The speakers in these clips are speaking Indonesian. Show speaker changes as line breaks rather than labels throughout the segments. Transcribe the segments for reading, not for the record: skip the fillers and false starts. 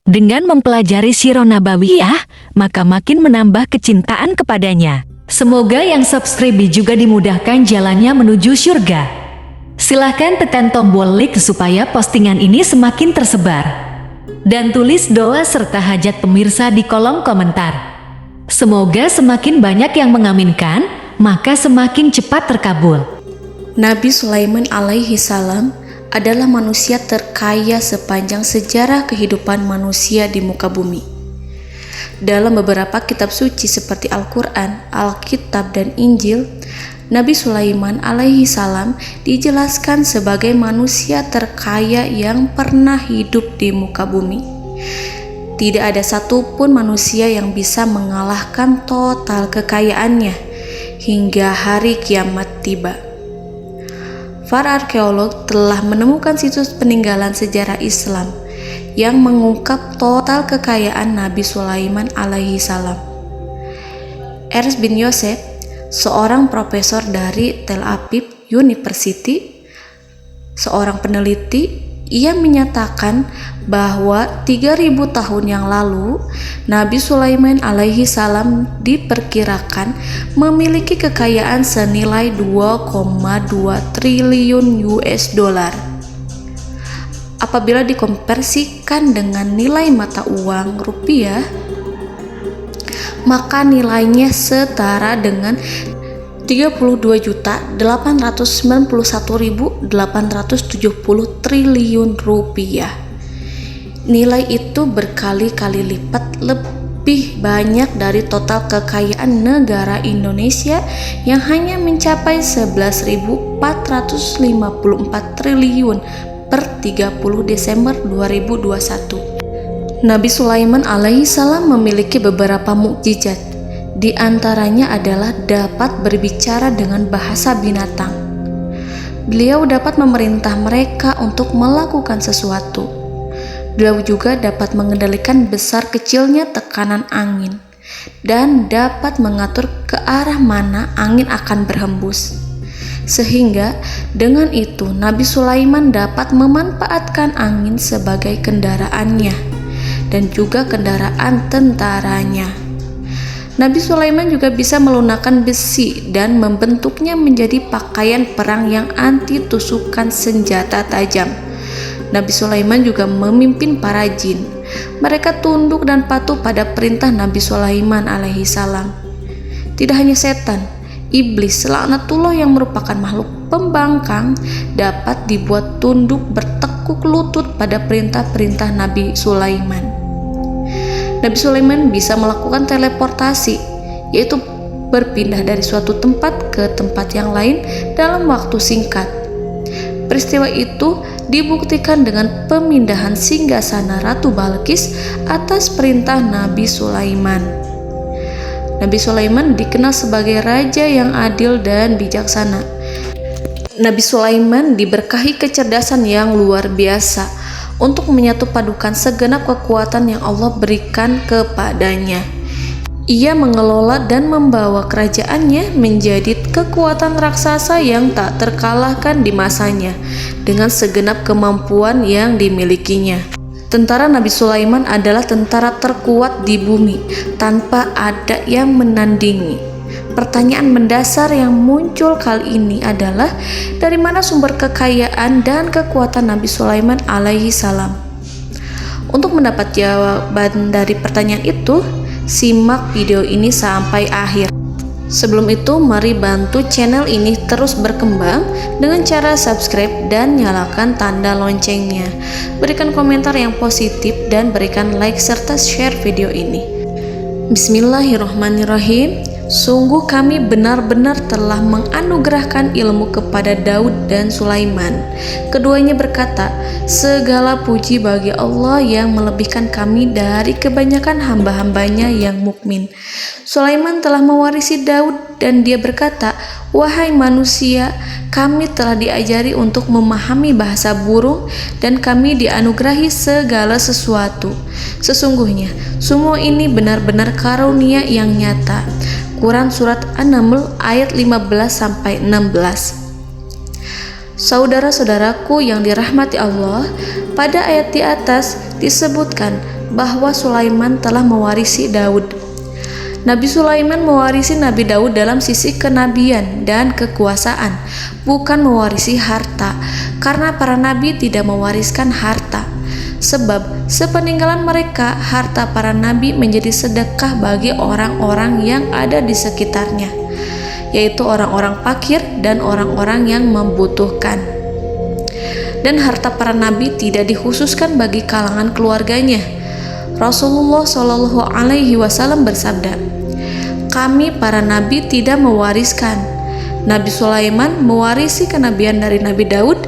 Dengan mempelajari Sirah Nabawiyah, maka makin menambah kecintaan kepadanya. Semoga yang subscribe juga dimudahkan jalannya menuju surga. Silahkan tekan tombol like supaya postingan ini semakin tersebar. Dan tulis doa serta hajat pemirsa di kolom komentar. Semoga semakin banyak yang mengaminkan, maka semakin cepat terkabul.
Nabi Sulaiman alaihi salam adalah manusia terkaya sepanjang sejarah kehidupan manusia di muka bumi. Dalam beberapa kitab suci seperti Al-Quran, Alkitab, dan Injil, Nabi Sulaiman alaihi salam dijelaskan sebagai manusia terkaya yang pernah hidup di muka bumi. Tidak ada satupun manusia yang bisa mengalahkan total kekayaannya hingga hari kiamat tiba. Para arkeolog telah menemukan situs peninggalan sejarah Islam yang mengungkap total kekayaan Nabi Sulaiman alaihi salam. Ernst bin Yosef, seorang profesor dari Tel Aviv University, seorang peneliti, ia menyatakan bahwa 3000 tahun yang lalu Nabi Sulaiman alaihi salam diperkirakan memiliki kekayaan senilai 2,2 triliun US dollar. Apabila dikonversikan dengan nilai mata uang rupiah, maka nilainya setara dengan 32.891.870 triliun rupiah. Nilai itu berkali-kali lipat lebih banyak dari total kekayaan negara Indonesia yang hanya mencapai 11.454 triliun per 30 Desember 2021. Nabi Sulaiman alaihi salam memiliki beberapa mukjizat. Di antaranya adalah dapat berbicara dengan bahasa binatang. Beliau dapat memerintah mereka untuk melakukan sesuatu. Beliau juga dapat mengendalikan besar kecilnya tekanan angin dan dapat mengatur ke arah mana angin akan berhembus. Sehingga dengan itu Nabi Sulaiman dapat memanfaatkan angin sebagai kendaraannya dan juga kendaraan tentaranya. Nabi Sulaiman juga bisa melunakkan besi dan membentuknya menjadi pakaian perang yang anti tusukan senjata tajam. Nabi Sulaiman juga memimpin para jin. Mereka tunduk dan patuh pada perintah Nabi Sulaiman alaihi salam. Tidak hanya setan, iblis laknatullah yang merupakan makhluk pembangkang dapat dibuat tunduk bertekuk lutut pada perintah-perintah Nabi Sulaiman. Nabi Sulaiman bisa melakukan teleportasi, yaitu berpindah dari suatu tempat ke tempat yang lain dalam waktu singkat. Peristiwa itu dibuktikan dengan pemindahan singgasana Ratu Balqis atas perintah Nabi Sulaiman. Nabi Sulaiman dikenal sebagai raja yang adil dan bijaksana. Nabi Sulaiman diberkahi kecerdasan yang luar biasa untuk menyatupadukan segenap kekuatan yang Allah berikan kepadanya. Ia mengelola dan membawa kerajaannya menjadi kekuatan raksasa yang tak terkalahkan di masanya dengan segenap kemampuan yang dimilikinya. Tentara Nabi Sulaiman adalah tentara terkuat di bumi tanpa ada yang menandingi. Pertanyaan mendasar yang muncul kali ini adalah dari mana sumber kekayaan dan kekuatan Nabi Sulaiman alaihi salam? Untuk mendapat jawaban dari pertanyaan itu, simak video ini sampai akhir. Sebelum itu, mari bantu channel ini terus berkembang dengan cara subscribe dan nyalakan tanda loncengnya. Berikan komentar yang positif dan berikan like serta share video ini. Bismillahirrahmanirrahim. Sungguh kami benar-benar telah menganugerahkan ilmu kepada Daud dan Sulaiman. Keduanya berkata, segala puji bagi Allah yang melebihkan kami dari kebanyakan hamba-hambanya yang mukmin. Sulaiman telah mewarisi Daud dan dia berkata, wahai manusia, kami telah diajari untuk memahami bahasa burung dan kami dianugerahi segala sesuatu. Sesungguhnya, semua ini benar-benar karunia yang nyata. Quran Surat An-Naml ayat 15-16. Saudara-saudaraku yang dirahmati Allah, pada ayat di atas disebutkan bahwa Sulaiman telah mewarisi Daud. Nabi Sulaiman mewarisi Nabi Daud dalam sisi kenabian dan kekuasaan, bukan mewarisi harta, karena para nabi tidak mewariskan harta. Sebab sepeninggalan mereka, harta para nabi menjadi sedekah bagi orang-orang yang ada di sekitarnya, yaitu orang-orang fakir dan orang-orang yang membutuhkan. Dan harta para nabi tidak dikhususkan bagi kalangan keluarganya. Rasulullah Shallallahu Alaihi Wasallam bersabda, "Kami para nabi tidak mewariskan." Nabi Sulaiman mewarisi kenabian dari Nabi Daud.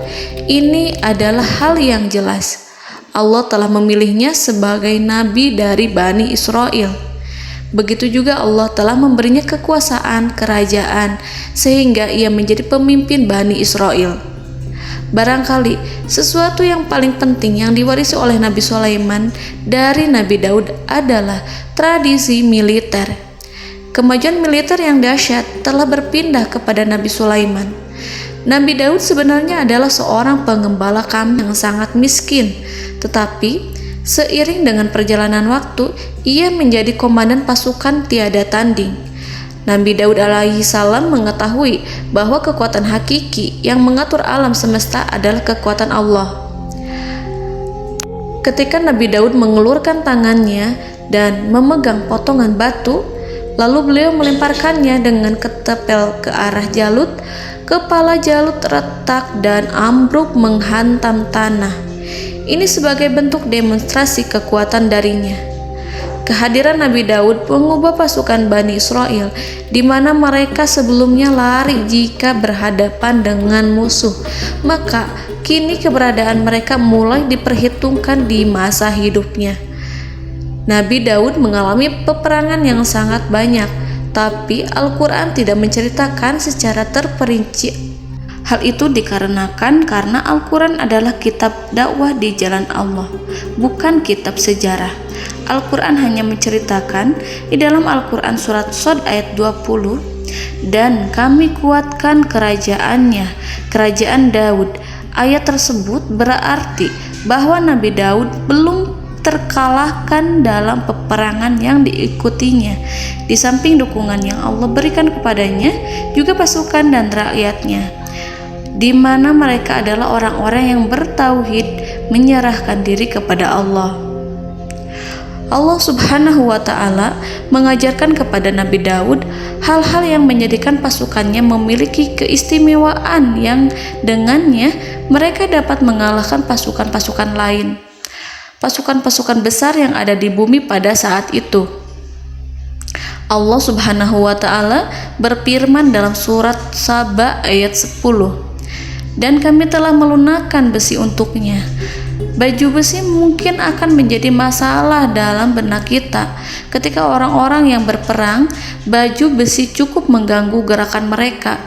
Ini adalah hal yang jelas. Allah telah memilihnya sebagai nabi dari Bani Israel. Begitu juga Allah telah memberinya kekuasaan kerajaan sehingga ia menjadi pemimpin Bani Israel. Barangkali sesuatu yang paling penting yang diwarisi oleh Nabi Sulaiman dari Nabi Daud adalah tradisi militer. Kemajuan militer yang dahsyat telah berpindah kepada Nabi Sulaiman. Nabi Daud sebenarnya adalah seorang pengembala kambing yang sangat miskin, tetapi seiring dengan perjalanan waktu, ia menjadi komandan pasukan tiada tanding. Nabi Daud alaihi salam mengetahui bahwa kekuatan hakiki yang mengatur alam semesta adalah kekuatan Allah. Ketika Nabi Daud mengelurkan tangannya dan memegang potongan batu, lalu beliau melemparkannya dengan ketepel ke arah Jalut, kepala Jalut retak dan ambruk menghantam tanah. Ini sebagai bentuk demonstrasi kekuatan darinya. Kehadiran Nabi Daud mengubah pasukan Bani Israel, di mana mereka sebelumnya lari jika berhadapan dengan musuh. Maka kini keberadaan mereka mulai diperhitungkan di masa hidupnya. Nabi Daud mengalami peperangan yang sangat banyak, tapi Al-Quran tidak menceritakan secara terperinci. Hal itu dikarenakan karena Al-Quran adalah kitab dakwah di jalan Allah, bukan kitab sejarah. Al-Quran hanya menceritakan di dalam Al-Quran surat Shad ayat 20, "Dan kami kuatkan kerajaannya, kerajaan Daud." Ayat tersebut berarti bahwa Nabi Daud belum terkalahkan dalam peperangan yang diikutinya. Di samping dukungan yang Allah berikan kepadanya, juga pasukan dan rakyatnya, di mana mereka adalah orang-orang yang bertauhid, menyerahkan diri kepada Allah. Allah Subhanahu wa Ta'ala mengajarkan kepada Nabi Daud hal-hal yang menjadikan pasukannya memiliki keistimewaan yang dengannya mereka dapat mengalahkan pasukan-pasukan lain, pasukan-pasukan besar yang ada di bumi pada saat itu. Allah Subhanahu wa Ta'ala berfirman dalam surat Saba ayat 10, "Dan kami telah melunakkan besi untuknya." Baju besi mungkin akan menjadi masalah dalam benak kita. Ketika orang-orang yang berperang, baju besi cukup mengganggu gerakan mereka.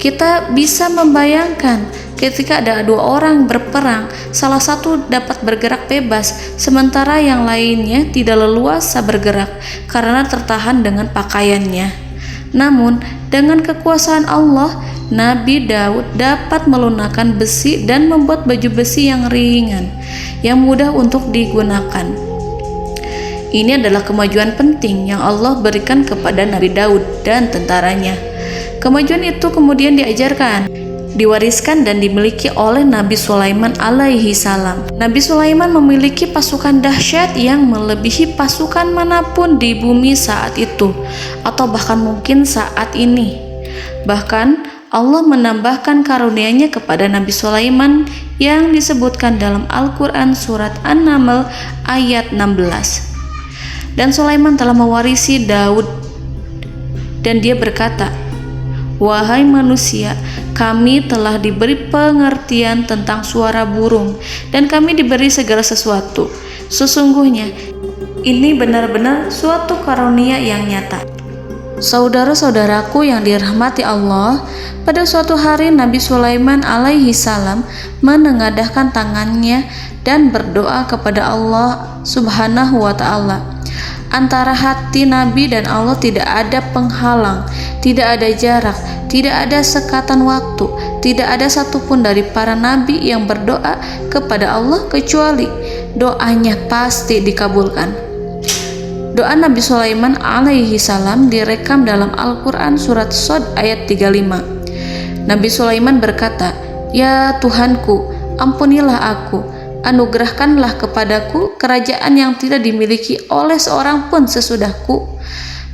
Kita bisa membayangkan ketika ada dua orang berperang, salah satu dapat bergerak bebas, sementara yang lainnya tidak leluasa bergerak karena tertahan dengan pakaiannya. Namun, dengan kekuasaan Allah, Nabi Daud dapat melunakkan besi dan membuat baju besi yang ringan, yang mudah untuk digunakan. Ini adalah kemajuan penting yang Allah berikan kepada Nabi Daud dan tentaranya. Kemajuan itu kemudian diajarkan, diwariskan dan dimiliki oleh Nabi Sulaiman alaihi salam. Nabi Sulaiman memiliki pasukan dahsyat yang melebihi pasukan manapun di bumi saat itu, atau bahkan mungkin saat ini. Bahkan Allah menambahkan karunia-Nya kepada Nabi Sulaiman yang disebutkan dalam Al-Quran surat An-Naml ayat 16. Dan Sulaiman telah mewarisi Daud, dan dia berkata, "Wahai manusia, kami telah diberi pengertian tentang suara burung, dan kami diberi segala sesuatu. Sesungguhnya ini benar-benar suatu karunia yang nyata." Saudara-saudaraku yang dirahmati Allah, pada suatu hari Nabi Sulaiman alaihi salam menengadahkan tangannya dan berdoa kepada Allah Subhanahu wa Ta'ala. Antara hati Nabi dan Allah tidak ada penghalang, tidak ada jarak, tidak ada sekatan waktu, tidak ada satupun dari para nabi yang berdoa kepada Allah kecuali doanya pasti dikabulkan. Doa Nabi Sulaiman alaihi salam direkam dalam Al-Quran surat Shad ayat 35. Nabi Sulaiman berkata, "Ya Tuhanku, ampunilah aku, anugerahkanlah kepadaku kerajaan yang tidak dimiliki oleh seorang pun sesudahku."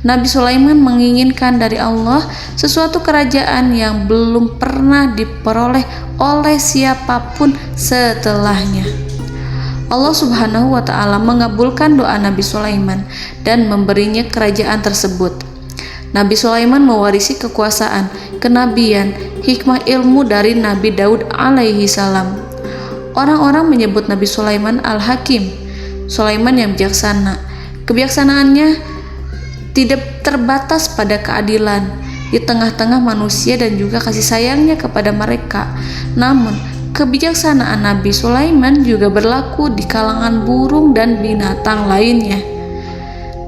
Nabi Sulaiman menginginkan dari Allah sesuatu kerajaan yang belum pernah diperoleh oleh siapapun setelahnya. Allah Subhanahu wa Ta'ala mengabulkan doa Nabi Sulaiman dan memberinya kerajaan tersebut. Nabi Sulaiman mewarisi kekuasaan, kenabian, hikmah ilmu dari Nabi Daud alaihi salam. Orang-orang menyebut Nabi Sulaiman Al-Hakim, Sulaiman yang bijaksana. Kebijaksanaannya tidak terbatas pada keadilan di tengah-tengah manusia dan juga kasih sayangnya kepada mereka. Namun, kebijaksanaan Nabi Sulaiman juga berlaku di kalangan burung dan binatang lainnya.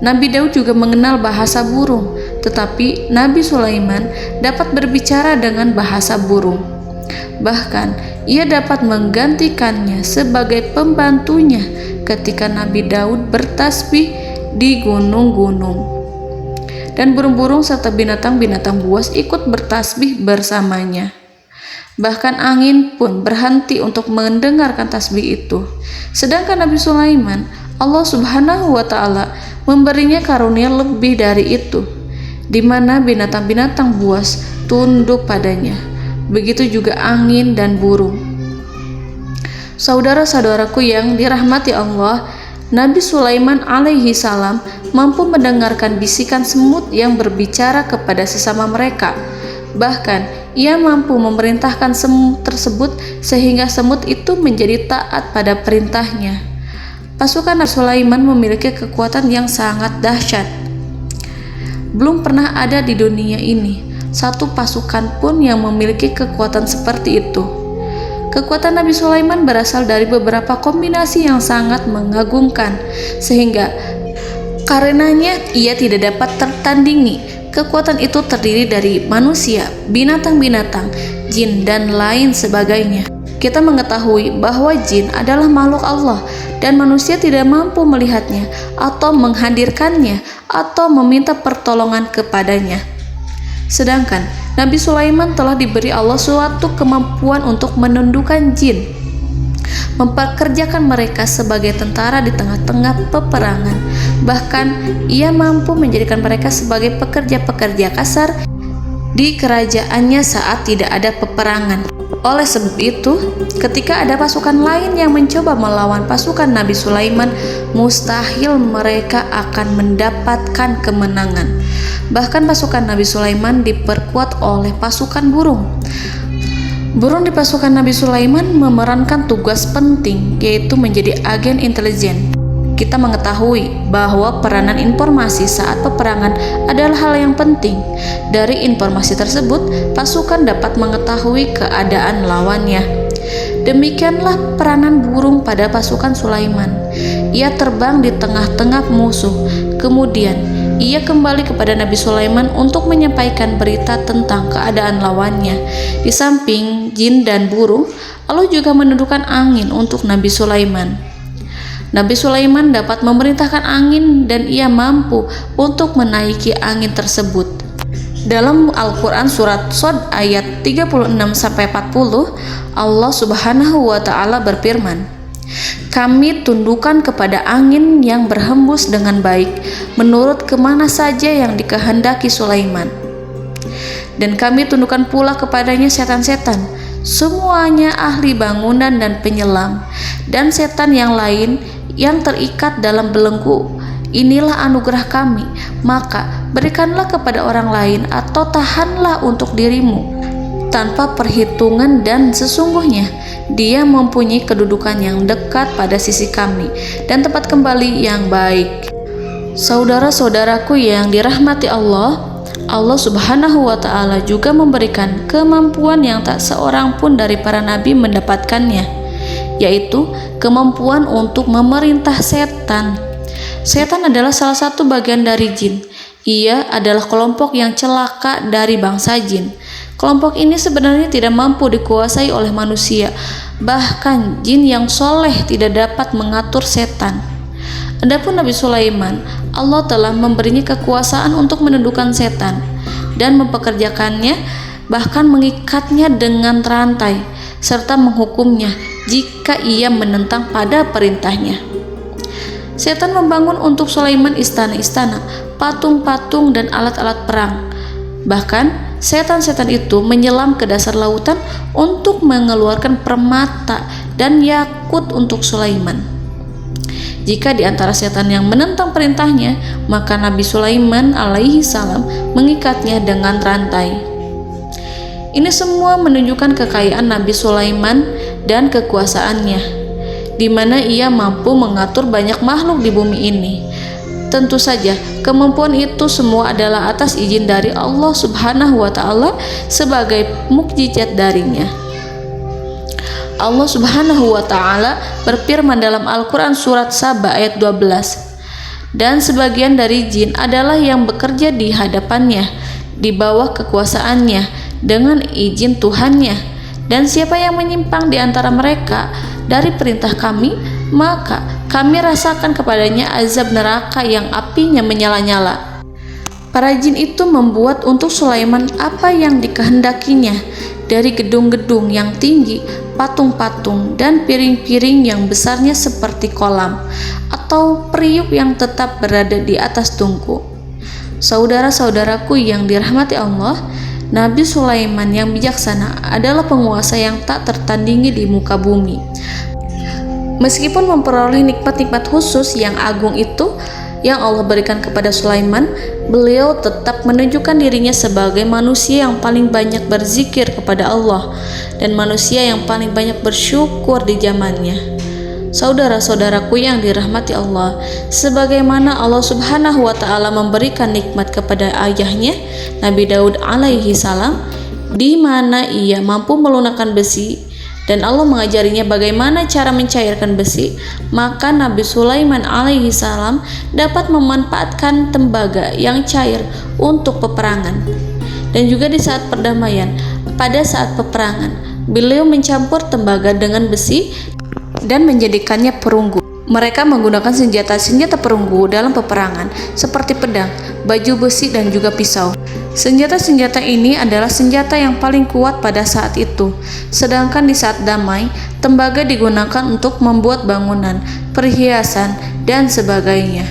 Nabi Daud juga mengenal bahasa burung, tetapi Nabi Sulaiman dapat berbicara dengan bahasa burung. Bahkan, ia dapat menggantikannya sebagai pembantunya ketika Nabi Daud bertasbih di gunung-gunung. Dan burung-burung serta binatang-binatang buas ikut bertasbih bersamanya. Bahkan angin pun berhenti untuk mendengarkan tasbih itu. Sedangkan Nabi Sulaiman, Allah Subhanahu wa Ta'ala memberinya karunia lebih dari itu, di mana binatang-binatang buas tunduk padanya. Begitu juga angin dan burung. Saudara-saudaraku yang dirahmati Allah, Nabi Sulaiman alaihi salam mampu mendengarkan bisikan semut yang berbicara kepada sesama mereka. Bahkan ia mampu memerintahkan semut tersebut sehingga semut itu menjadi taat pada perintahnya. Pasukan Nabi Sulaiman memiliki kekuatan yang sangat dahsyat. Belum pernah ada di dunia ini satu pasukan pun yang memiliki kekuatan seperti itu. Kekuatan Nabi Sulaiman berasal dari beberapa kombinasi yang sangat mengagumkan, sehingga karenanya ia tidak dapat tertandingi. Kekuatan itu terdiri dari manusia, binatang-binatang, jin, dan lain sebagainya. Kita mengetahui bahwa jin adalah makhluk Allah dan manusia tidak mampu melihatnya atau menghadirkannya atau meminta pertolongan kepadanya. Sedangkan Nabi Sulaiman telah diberi Allah suatu kemampuan untuk menundukkan jin, mempekerjakan mereka sebagai tentara di tengah-tengah peperangan. Bahkan ia mampu menjadikan mereka sebagai pekerja-pekerja kasar di kerajaannya saat tidak ada peperangan. Oleh sebab itu, ketika ada pasukan lain yang mencoba melawan pasukan Nabi Sulaiman, mustahil mereka akan mendapatkan kemenangan. Bahkan pasukan Nabi Sulaiman diperkuat oleh pasukan burung. Burung di pasukan Nabi Sulaiman memerankan tugas penting, yaitu menjadi agen intelijen. Kita mengetahui bahwa peranan informasi saat peperangan adalah hal yang penting. Dari informasi tersebut, pasukan dapat mengetahui keadaan lawannya. Demikianlah peranan burung pada pasukan Sulaiman. Ia terbang di tengah-tengah musuh. Kemudian, ia kembali kepada Nabi Sulaiman untuk menyampaikan berita tentang keadaan lawannya. Di samping jin dan burung, Allah juga menundukkan angin untuk Nabi Sulaiman. Nabi Sulaiman dapat memerintahkan angin dan ia mampu untuk menaiki angin tersebut. Dalam Al-Quran surat Shad ayat 36-40, Allah Subhanahu wa Ta'ala berfirman, "Kami tundukkan kepada angin yang berhembus dengan baik menurut kemana saja yang dikehendaki Sulaiman. Dan kami tundukkan pula kepadanya setan-setan, semuanya ahli bangunan dan penyelam, dan setan yang lain yang terikat dalam belenggu. Inilah anugerah kami, maka berikanlah kepada orang lain atau tahanlah untuk dirimu tanpa perhitungan, dan sesungguhnya dia mempunyai kedudukan yang dekat pada sisi kami dan tempat kembali yang baik." Saudara-saudaraku yang dirahmati Allah, Allah Subhanahu wa Ta'ala juga memberikan kemampuan yang tak seorang pun dari para nabi mendapatkannya, yaitu kemampuan untuk memerintah setan. Setan adalah salah satu bagian dari jin. Ia adalah kelompok yang celaka dari bangsa jin. Kelompok ini sebenarnya tidak mampu dikuasai oleh manusia, bahkan jin yang soleh tidak dapat mengatur setan. Adapun Nabi Sulaiman, Allah telah memberinya kekuasaan untuk menundukkan setan dan mempekerjakannya, bahkan mengikatnya dengan rantai serta menghukumnya jika ia menentang pada perintahnya. Setan membangun untuk Sulaiman istana-istana, patung-patung dan alat-alat perang. Bahkan setan-setan itu menyelam ke dasar lautan untuk mengeluarkan permata dan yakut untuk Sulaiman. Jika di antara setan yang menentang perintahnya, maka Nabi Sulaiman alaihi salam mengikatnya dengan rantai. Ini semua menunjukkan kekayaan Nabi Sulaiman dan kekuasaannya, di mana ia mampu mengatur banyak makhluk di bumi ini. Tentu saja, kemampuan itu semua adalah atas izin dari Allah Subhanahu wa Ta'ala sebagai mukjizat darinya. Allah Subhanahu wa Ta'ala berfirman dalam Al-Quran surat Saba ayat 12, dan sebagian dari jin adalah yang bekerja di hadapannya di bawah kekuasaannya dengan izin Tuhannya, dan siapa yang menyimpang di antara mereka dari perintah kami, maka kami rasakan kepadanya azab neraka yang apinya menyala-nyala. Para jin itu membuat untuk Sulaiman apa yang dikehendakinya, dari gedung-gedung yang tinggi, patung-patung, dan piring-piring yang besarnya seperti kolam, atau periuk yang tetap berada di atas tungku. Saudara-saudaraku yang dirahmati Allah, Nabi Sulaiman yang bijaksana adalah penguasa yang tak tertandingi di muka bumi. Meskipun memperoleh nikmat-nikmat khusus yang agung itu yang Allah berikan kepada Sulaiman, beliau tetap menunjukkan dirinya sebagai manusia yang paling banyak berzikir kepada Allah dan manusia yang paling banyak bersyukur di zamannya. Saudara-saudaraku yang dirahmati Allah, sebagaimana Allah Subhanahu wa Ta'ala memberikan nikmat kepada ayahnya Nabi Daud alaihi salam, di mana ia mampu melunakkan besi dan Allah mengajarinya bagaimana cara mencairkan besi, maka Nabi Sulaiman alaihi salam dapat memanfaatkan tembaga yang cair untuk peperangan. Dan juga di saat perdamaian, pada saat peperangan, beliau mencampur tembaga dengan besi dan menjadikannya perunggu. Mereka menggunakan senjata-senjata perunggu dalam peperangan seperti pedang, baju besi, dan juga pisau. Senjata-senjata ini adalah senjata yang paling kuat pada saat itu. Sedangkan di saat damai, tembaga digunakan untuk membuat bangunan, perhiasan, dan sebagainya.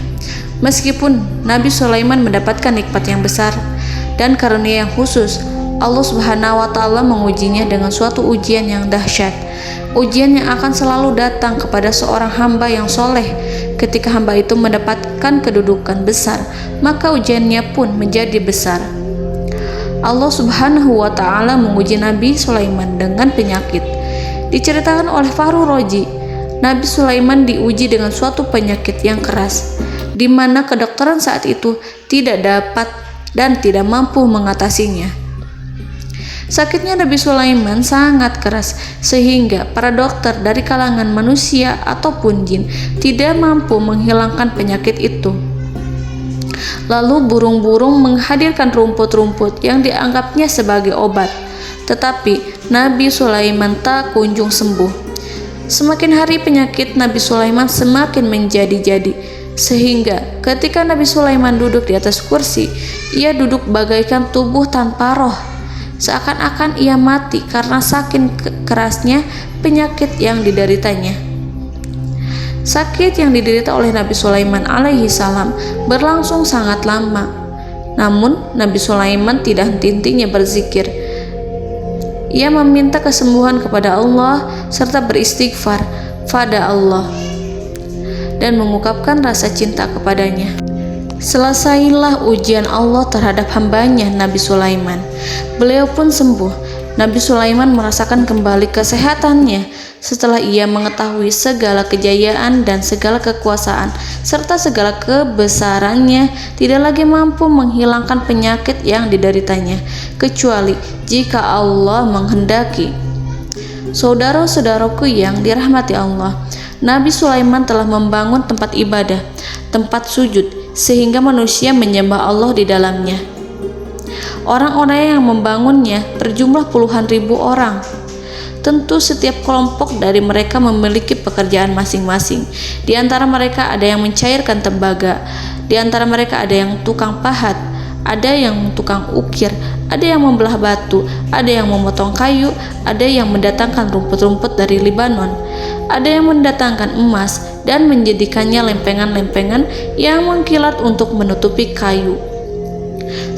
Meskipun Nabi Sulaiman mendapatkan nikmat yang besar dan karunia yang khusus, Allah Subhanahu wa Ta'ala mengujinya dengan suatu ujian yang dahsyat. Ujian yang akan selalu datang kepada seorang hamba yang soleh. Ketika hamba itu mendapatkan kedudukan besar, maka ujiannya pun menjadi besar. Allah Subhanahu wa Ta'ala menguji Nabi Sulaiman dengan penyakit. Diceritakan oleh Fahru Roji, Nabi Sulaiman diuji dengan suatu penyakit yang keras, di mana kedokteran saat itu tidak dapat dan tidak mampu mengatasinya. Sakitnya Nabi Sulaiman sangat keras sehingga para dokter dari kalangan manusia ataupun jin tidak mampu menghilangkan penyakit itu. Lalu burung-burung menghadirkan rumput-rumput yang dianggapnya sebagai obat, tetapi Nabi Sulaiman tak kunjung sembuh. Semakin hari penyakit Nabi Sulaiman semakin menjadi-jadi, sehingga ketika Nabi Sulaiman duduk di atas kursi, ia duduk bagaikan tubuh tanpa roh. Seakan-akan ia mati karena saking kerasnya penyakit yang dideritanya. Sakit yang diderita oleh Nabi Sulaiman alaihi salam berlangsung sangat lama. Namun Nabi Sulaiman tidak henti-hentinya berzikir. Ia meminta kesembuhan kepada Allah serta beristighfar pada Allah dan mengungkapkan rasa cinta kepadanya. Selesailah ujian Allah terhadap hambanya Nabi Sulaiman. Beliau pun sembuh. Nabi Sulaiman merasakan kembali kesehatannya setelah ia mengetahui segala kejayaan dan segala kekuasaan serta segala kebesarannya tidak lagi mampu menghilangkan penyakit yang dideritanya kecuali jika Allah menghendaki. Saudara-saudaraku yang dirahmati Allah, Nabi Sulaiman telah membangun tempat ibadah, tempat sujud, sehingga manusia menyembah Allah di dalamnya. Orang-orang yang membangunnya berjumlah puluhan ribu orang. Tentu setiap kelompok dari mereka memiliki pekerjaan masing-masing. Di antara mereka ada yang mencairkan tembaga, di antara mereka ada yang tukang pahat, ada yang tukang ukir, ada yang membelah batu, ada yang memotong kayu, ada yang mendatangkan rumput-rumput dari Libanon, ada yang mendatangkan emas dan menjadikannya lempengan-lempengan yang mengkilat untuk menutupi kayu,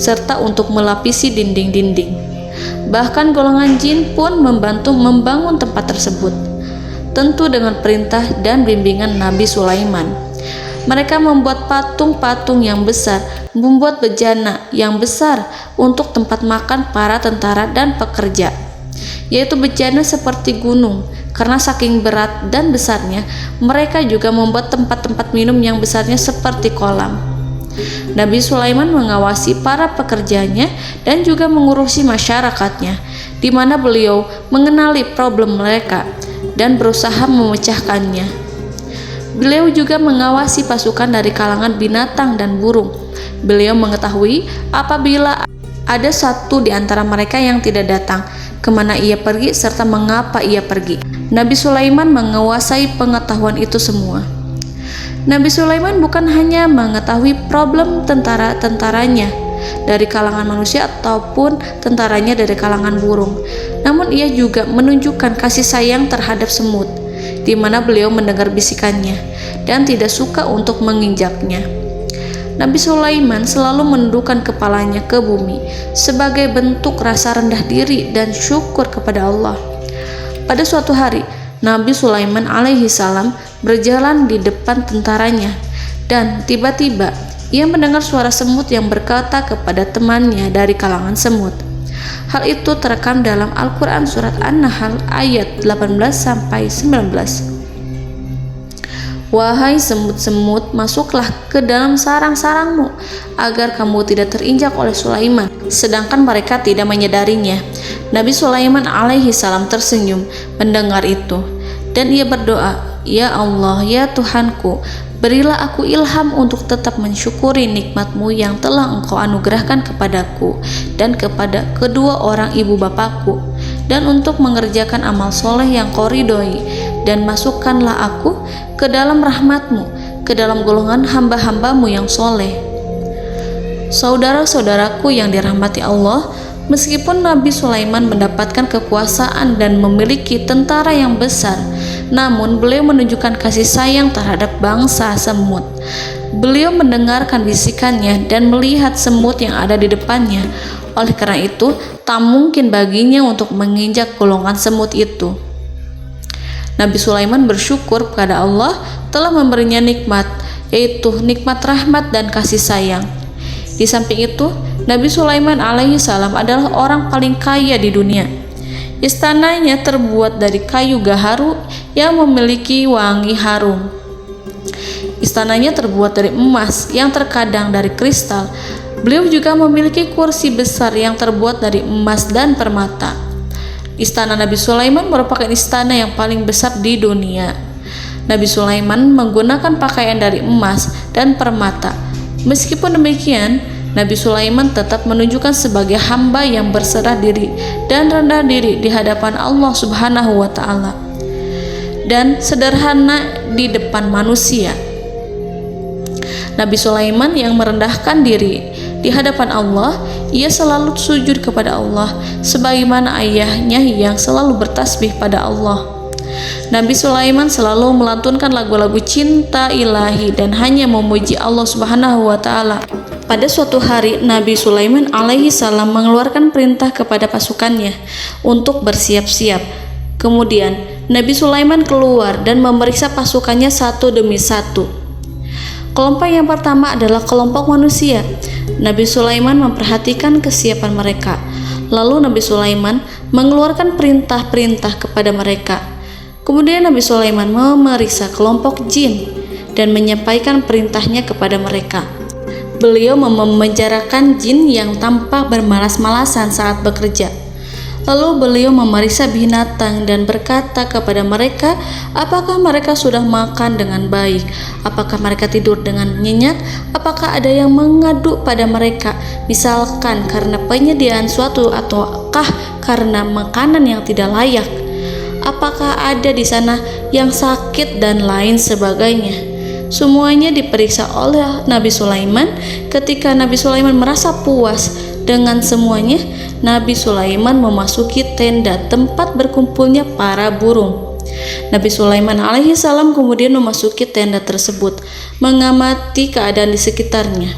serta untuk melapisi dinding-dinding. Bahkan golongan jin pun membantu membangun tempat tersebut, tentu dengan perintah dan bimbingan Nabi Sulaiman. Mereka membuat patung-patung yang besar, membuat bejana yang besar untuk tempat makan para tentara dan pekerja, yaitu bejana seperti gunung. Karena saking berat dan besarnya, mereka juga membuat tempat-tempat minum yang besarnya seperti kolam. Nabi Sulaiman mengawasi para pekerjanya dan juga mengurusi masyarakatnya, di mana beliau mengenali problem mereka dan berusaha memecahkannya. Beliau juga mengawasi pasukan dari kalangan binatang dan burung. Beliau mengetahui apabila ada satu di antara mereka yang tidak datang, kemana ia pergi, serta mengapa ia pergi. Nabi Sulaiman menguasai pengetahuan itu semua. Nabi Sulaiman bukan hanya mengetahui problem tentara-tentaranya dari kalangan manusia ataupun tentaranya dari kalangan burung, namun ia juga menunjukkan kasih sayang terhadap semut, di mana beliau mendengar bisikannya dan tidak suka untuk menginjaknya. Nabi Sulaiman selalu menundukkan kepalanya ke bumi sebagai bentuk rasa rendah diri dan syukur kepada Allah. Pada suatu hari, Nabi Sulaiman alaihi salam berjalan di depan tentaranya, dan tiba-tiba ia mendengar suara semut yang berkata kepada temannya dari kalangan semut. Hal itu terekam dalam Al-Quran surat An-Nahl ayat 18-19. Wahai semut-semut, masuklah ke dalam sarang-sarangmu agar kamu tidak terinjak oleh Sulaiman. Sedangkan mereka tidak menyadarinya. Nabi Sulaiman alaihi salam tersenyum mendengar itu, dan ia berdoa, "Ya Allah, ya Tuhanku, berilah aku ilham untuk tetap mensyukuri nikmat-Mu yang telah Engkau anugerahkan kepadaku dan kepada kedua orang ibu bapakku, dan untuk mengerjakan amal soleh yang Kau ridhoi, dan masukkanlah aku ke dalam rahmat-Mu, ke dalam golongan hamba-hamba-Mu yang soleh." Saudara-saudaraku yang dirahmati Allah, meskipun Nabi Sulaiman mendapatkan kekuasaan dan memiliki tentara yang besar, namun beliau menunjukkan kasih sayang terhadap bangsa semut. Beliau mendengarkan bisikannya dan melihat semut yang ada di depannya. Oleh karena itu, tak mungkin baginya untuk menginjak golongan semut itu. Nabi Sulaiman bersyukur kepada Allah telah memberinya nikmat, yaitu nikmat rahmat dan kasih sayang. Di samping itu, Nabi Sulaiman alaihi salam adalah orang paling kaya di dunia. Istananya terbuat dari kayu gaharu yang memiliki wangi harum. Istananya terbuat dari emas yang terkadang dari kristal. Beliau juga memiliki kursi besar yang terbuat dari emas dan permata. Istana Nabi Sulaiman merupakan istana yang paling besar di dunia. Nabi Sulaiman menggunakan pakaian dari emas dan permata. Meskipun demikian, Nabi Sulaiman tetap menunjukkan sebagai hamba yang berserah diri dan rendah diri di hadapan Allah Subhanahu wa Ta'ala, dan sederhana di depan manusia. Nabi Sulaiman yang merendahkan diri di hadapan Allah, ia selalu sujud kepada Allah sebagaimana ayahnya yang selalu bertasbih pada Allah. Nabi Sulaiman selalu melantunkan lagu-lagu cinta ilahi dan hanya memuji Allah Subhanahu wa Ta'ala. Pada suatu hari, Nabi Sulaiman alaihi salam mengeluarkan perintah kepada pasukannya untuk bersiap-siap. Kemudian Nabi Sulaiman keluar dan memeriksa pasukannya satu demi satu. Kelompok yang pertama adalah kelompok manusia. Nabi Sulaiman memperhatikan kesiapan mereka. Lalu Nabi Sulaiman mengeluarkan perintah-perintah kepada mereka. Kemudian Nabi Sulaiman memeriksa kelompok jin dan menyampaikan perintahnya kepada mereka. Beliau memenjarakan jin yang tampak bermalas-malasan saat bekerja. Lalu beliau memeriksa binatang dan berkata kepada mereka, apakah mereka sudah makan dengan baik? Apakah mereka tidur dengan nyenyak? Apakah ada yang mengadu pada mereka, misalkan karena penyediaan suatu ataukah karena makanan yang tidak layak? Apakah ada di sana yang sakit dan lain sebagainya? Semuanya diperiksa oleh Nabi Sulaiman. Ketika Nabi Sulaiman merasa puas dengan semuanya, Nabi Sulaiman memasuki tenda tempat berkumpulnya para burung. Nabi Sulaiman alaihissalam kemudian memasuki tenda tersebut, mengamati keadaan di sekitarnya,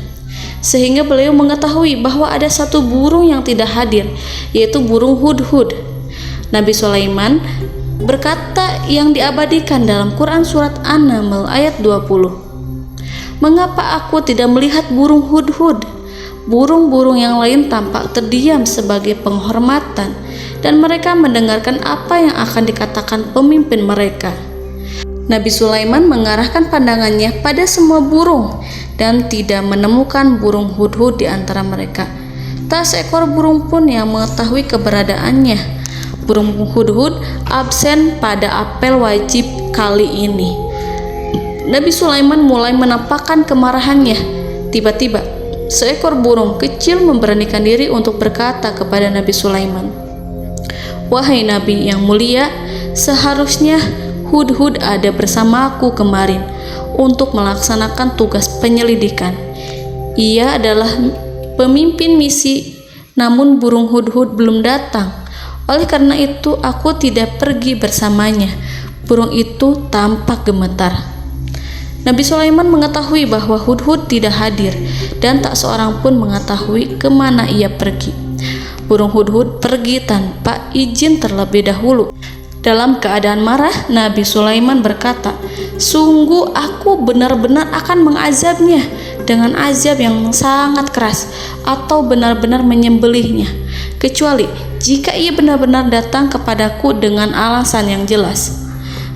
sehingga beliau mengetahui bahwa ada satu burung yang tidak hadir, yaitu burung hudhud. Nabi Sulaiman berkata yang diabadikan dalam Quran surat An-Naml ayat 20. Mengapa aku tidak melihat burung hudhud? Burung-burung yang lain tampak terdiam sebagai penghormatan, dan mereka mendengarkan apa yang akan dikatakan pemimpin mereka. Nabi Sulaiman mengarahkan pandangannya pada semua burung dan tidak menemukan burung hudhud di antara mereka. Tak seekor burung pun yang mengetahui keberadaannya. Burung hudhud absen pada apel wajib kali ini. Nabi Sulaiman mulai menampakkan kemarahannya. Tiba-tiba, seekor burung kecil memberanikan diri untuk berkata kepada Nabi Sulaiman, "Wahai Nabi yang mulia, seharusnya hudhud ada bersamaku kemarin untuk melaksanakan tugas penyelidikan. Ia adalah pemimpin misi, namun burung hudhud belum datang. Oleh karena itu aku tidak pergi bersamanya." Burung itu tampak gemetar. Nabi Sulaiman mengetahui bahwa hudhud tidak hadir dan tak seorang pun mengetahui kemana ia pergi. Burung hudhud pergi tanpa izin terlebih dahulu. Dalam keadaan marah, Nabi Sulaiman berkata, "Sungguh aku benar-benar akan mengazabnya dengan azab yang sangat keras, atau benar-benar menyembelihnya, kecuali jika ia benar-benar datang kepadaku dengan alasan yang jelas."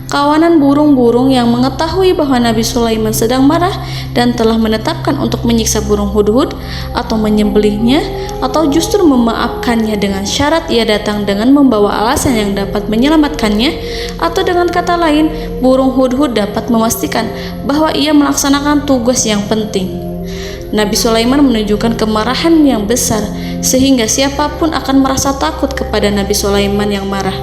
Kawanan burung-burung yang mengetahui bahwa Nabi Sulaiman sedang marah dan telah menetapkan untuk menyiksa burung hudhud atau menyembelihnya, atau justru memaafkannya dengan syarat ia datang dengan membawa alasan yang dapat menyelamatkannya, atau dengan kata lain, burung hudhud dapat memastikan bahwa ia melaksanakan tugas yang penting. Nabi Sulaiman menunjukkan kemarahan yang besar sehingga siapapun akan merasa takut kepada Nabi Sulaiman yang marah.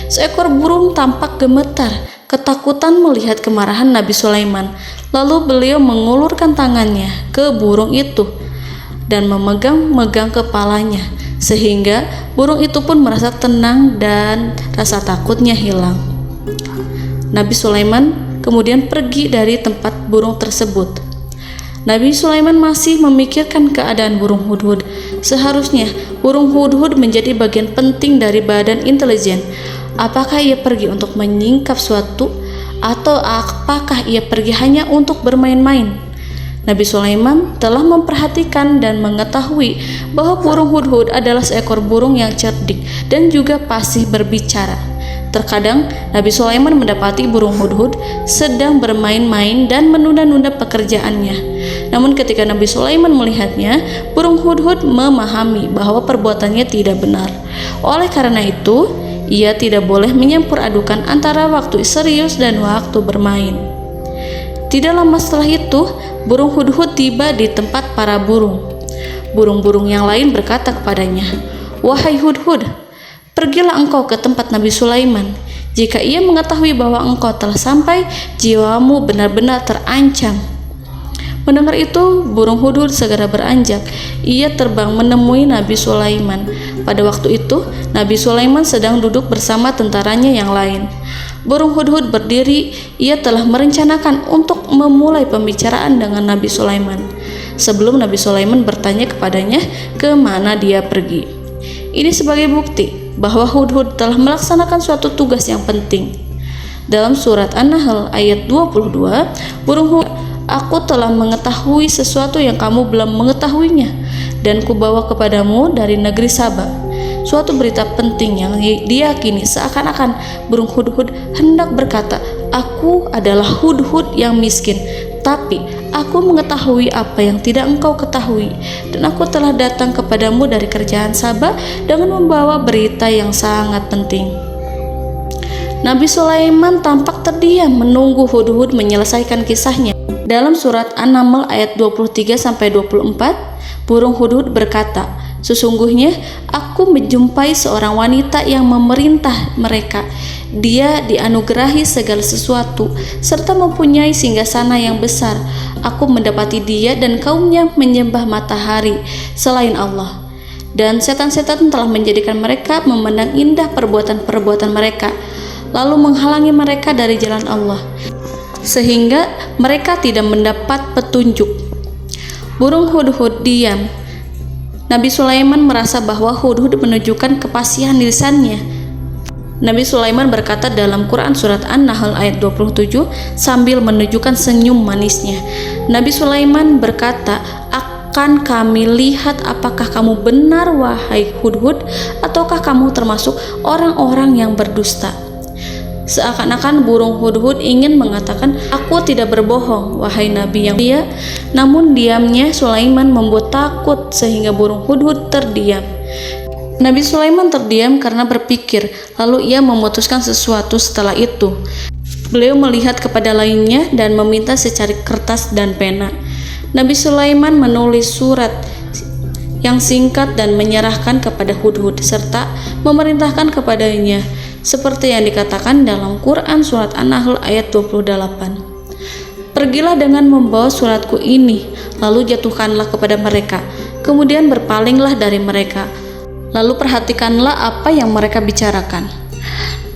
Seekor burung tampak gemetar, ketakutan melihat kemarahan Nabi Sulaiman. Lalu beliau mengulurkan tangannya ke burung itu dan memegang-megang kepalanya, sehingga burung itu pun merasa tenang dan rasa takutnya hilang. Nabi Sulaiman kemudian pergi dari tempat burung tersebut. Nabi Sulaiman masih memikirkan keadaan burung hudhud. Seharusnya burung hudhud menjadi bagian penting dari badan intelijen. Apakah ia pergi untuk menyingkap suatu, atau apakah ia pergi hanya untuk bermain-main? Nabi Sulaiman telah memperhatikan dan mengetahui bahwa burung hudhud adalah seekor burung yang cerdik dan juga fasih berbicara. Terkadang Nabi Sulaiman mendapati burung hudhud sedang bermain-main dan menunda-nunda pekerjaannya. Namun ketika Nabi Sulaiman melihatnya, burung hudhud memahami bahwa perbuatannya tidak benar. Oleh karena itu, ia tidak boleh menyampur adukan antara waktu serius dan waktu bermain. Tidak lama setelah itu, burung hudhud tiba di tempat para burung. Burung-burung yang lain berkata kepadanya, "Wahai hudhud, pergilah engkau ke tempat Nabi Sulaiman. Jika ia mengetahui bahwa engkau telah sampai, jiwamu benar-benar terancam." Mendengar itu, burung hudhud segera beranjak. Ia terbang menemui Nabi Sulaiman. Pada waktu itu, Nabi Sulaiman sedang duduk bersama tentaranya yang lain. Burung hudhud berdiri. Ia telah merencanakan untuk memulai pembicaraan dengan Nabi Sulaiman sebelum Nabi Sulaiman bertanya kepadanya kemana dia pergi. Ini sebagai bukti bahwa hudhud telah melaksanakan suatu tugas yang penting. Dalam surat An-Nahl ayat 22, burung hudhud, "Aku telah mengetahui sesuatu yang kamu belum mengetahuinya, dan kubawa kepadamu dari negeri Saba suatu berita penting yang diyakini." Seakan-akan burung hudhud hendak berkata, "Aku adalah hudhud yang miskin, tapi Aku mengetahui apa yang tidak engkau ketahui, dan aku telah datang kepadamu dari kerajaan Saba dengan membawa berita yang sangat penting. Nabi Sulaiman tampak terdiam menunggu Hudhud menyelesaikan kisahnya. Dalam surat An-Naml ayat 23-24, burung Hudhud berkata, "Sesungguhnya aku menjumpai seorang wanita yang memerintah mereka. Dia dianugerahi segala sesuatu serta mempunyai singgasana yang besar. Aku mendapati dia dan kaumnya menyembah matahari selain Allah. Dan setan-setan telah menjadikan mereka memandang indah perbuatan-perbuatan mereka, lalu menghalangi mereka dari jalan Allah, sehingga mereka tidak mendapat petunjuk." Burung Hudhud diam. Nabi Sulaiman merasa bahwa Hudhud menunjukkan kepasihan lisannya. Nabi Sulaiman berkata dalam Quran surat An-Nahl ayat 27 sambil menunjukkan senyum manisnya. Nabi Sulaiman berkata, "Akan kami lihat apakah kamu benar wahai Hudhud, ataukah kamu termasuk orang-orang yang berdusta." Seakan-akan burung Hudhud ingin mengatakan, "Aku tidak berbohong, wahai Nabi yang mulia." Namun diamnya Sulaiman membuat takut sehingga burung Hudhud terdiam. Nabi Sulaiman terdiam karena berpikir, lalu ia memutuskan sesuatu setelah itu. Beliau melihat kepada lainnya dan meminta secari kertas dan pena. Nabi Sulaiman menulis surat yang singkat dan menyerahkan kepada Hudhud serta memerintahkan kepadanya seperti yang dikatakan dalam Quran surat An-Nahl ayat 28. "Pergilah dengan membawa suratku ini, lalu jatuhkanlah kepada mereka, kemudian berpalinglah dari mereka, lalu perhatikanlah apa yang mereka bicarakan."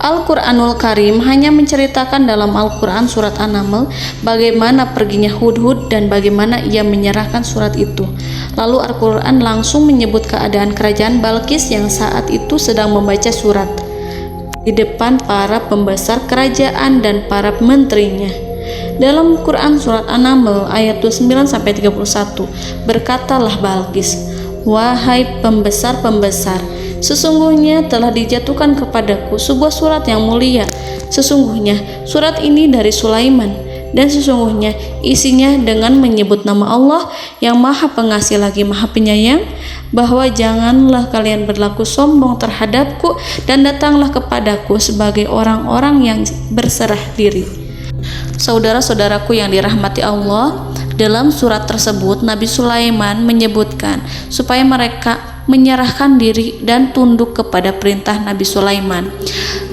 Al-Quranul Karim hanya menceritakan dalam Al-Quran surat An-Naml bagaimana perginya Hudhud dan bagaimana ia menyerahkan surat itu. Lalu Al-Quran langsung menyebut keadaan kerajaan Balqis yang saat itu sedang membaca surat di depan para pembesar kerajaan dan para menterinya. Dalam Quran surat An-Naml ayat 29-31, berkatalah Balqis, "Wahai pembesar-pembesar, sesungguhnya telah dijatuhkan kepadaku sebuah surat yang mulia. Sesungguhnya surat ini dari Sulaiman, dan sesungguhnya isinya dengan menyebut nama Allah yang Maha Pengasih lagi Maha Penyayang, bahwa janganlah kalian berlaku sombong terhadapku dan datanglah kepadaku sebagai orang-orang yang berserah diri." Saudara-saudaraku yang dirahmati Allah, dalam surat tersebut Nabi Sulaiman menyebutkan supaya mereka menyerahkan diri dan tunduk kepada perintah Nabi Sulaiman.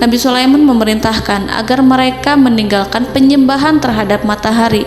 Nabi Sulaiman memerintahkan agar mereka meninggalkan penyembahan terhadap matahari.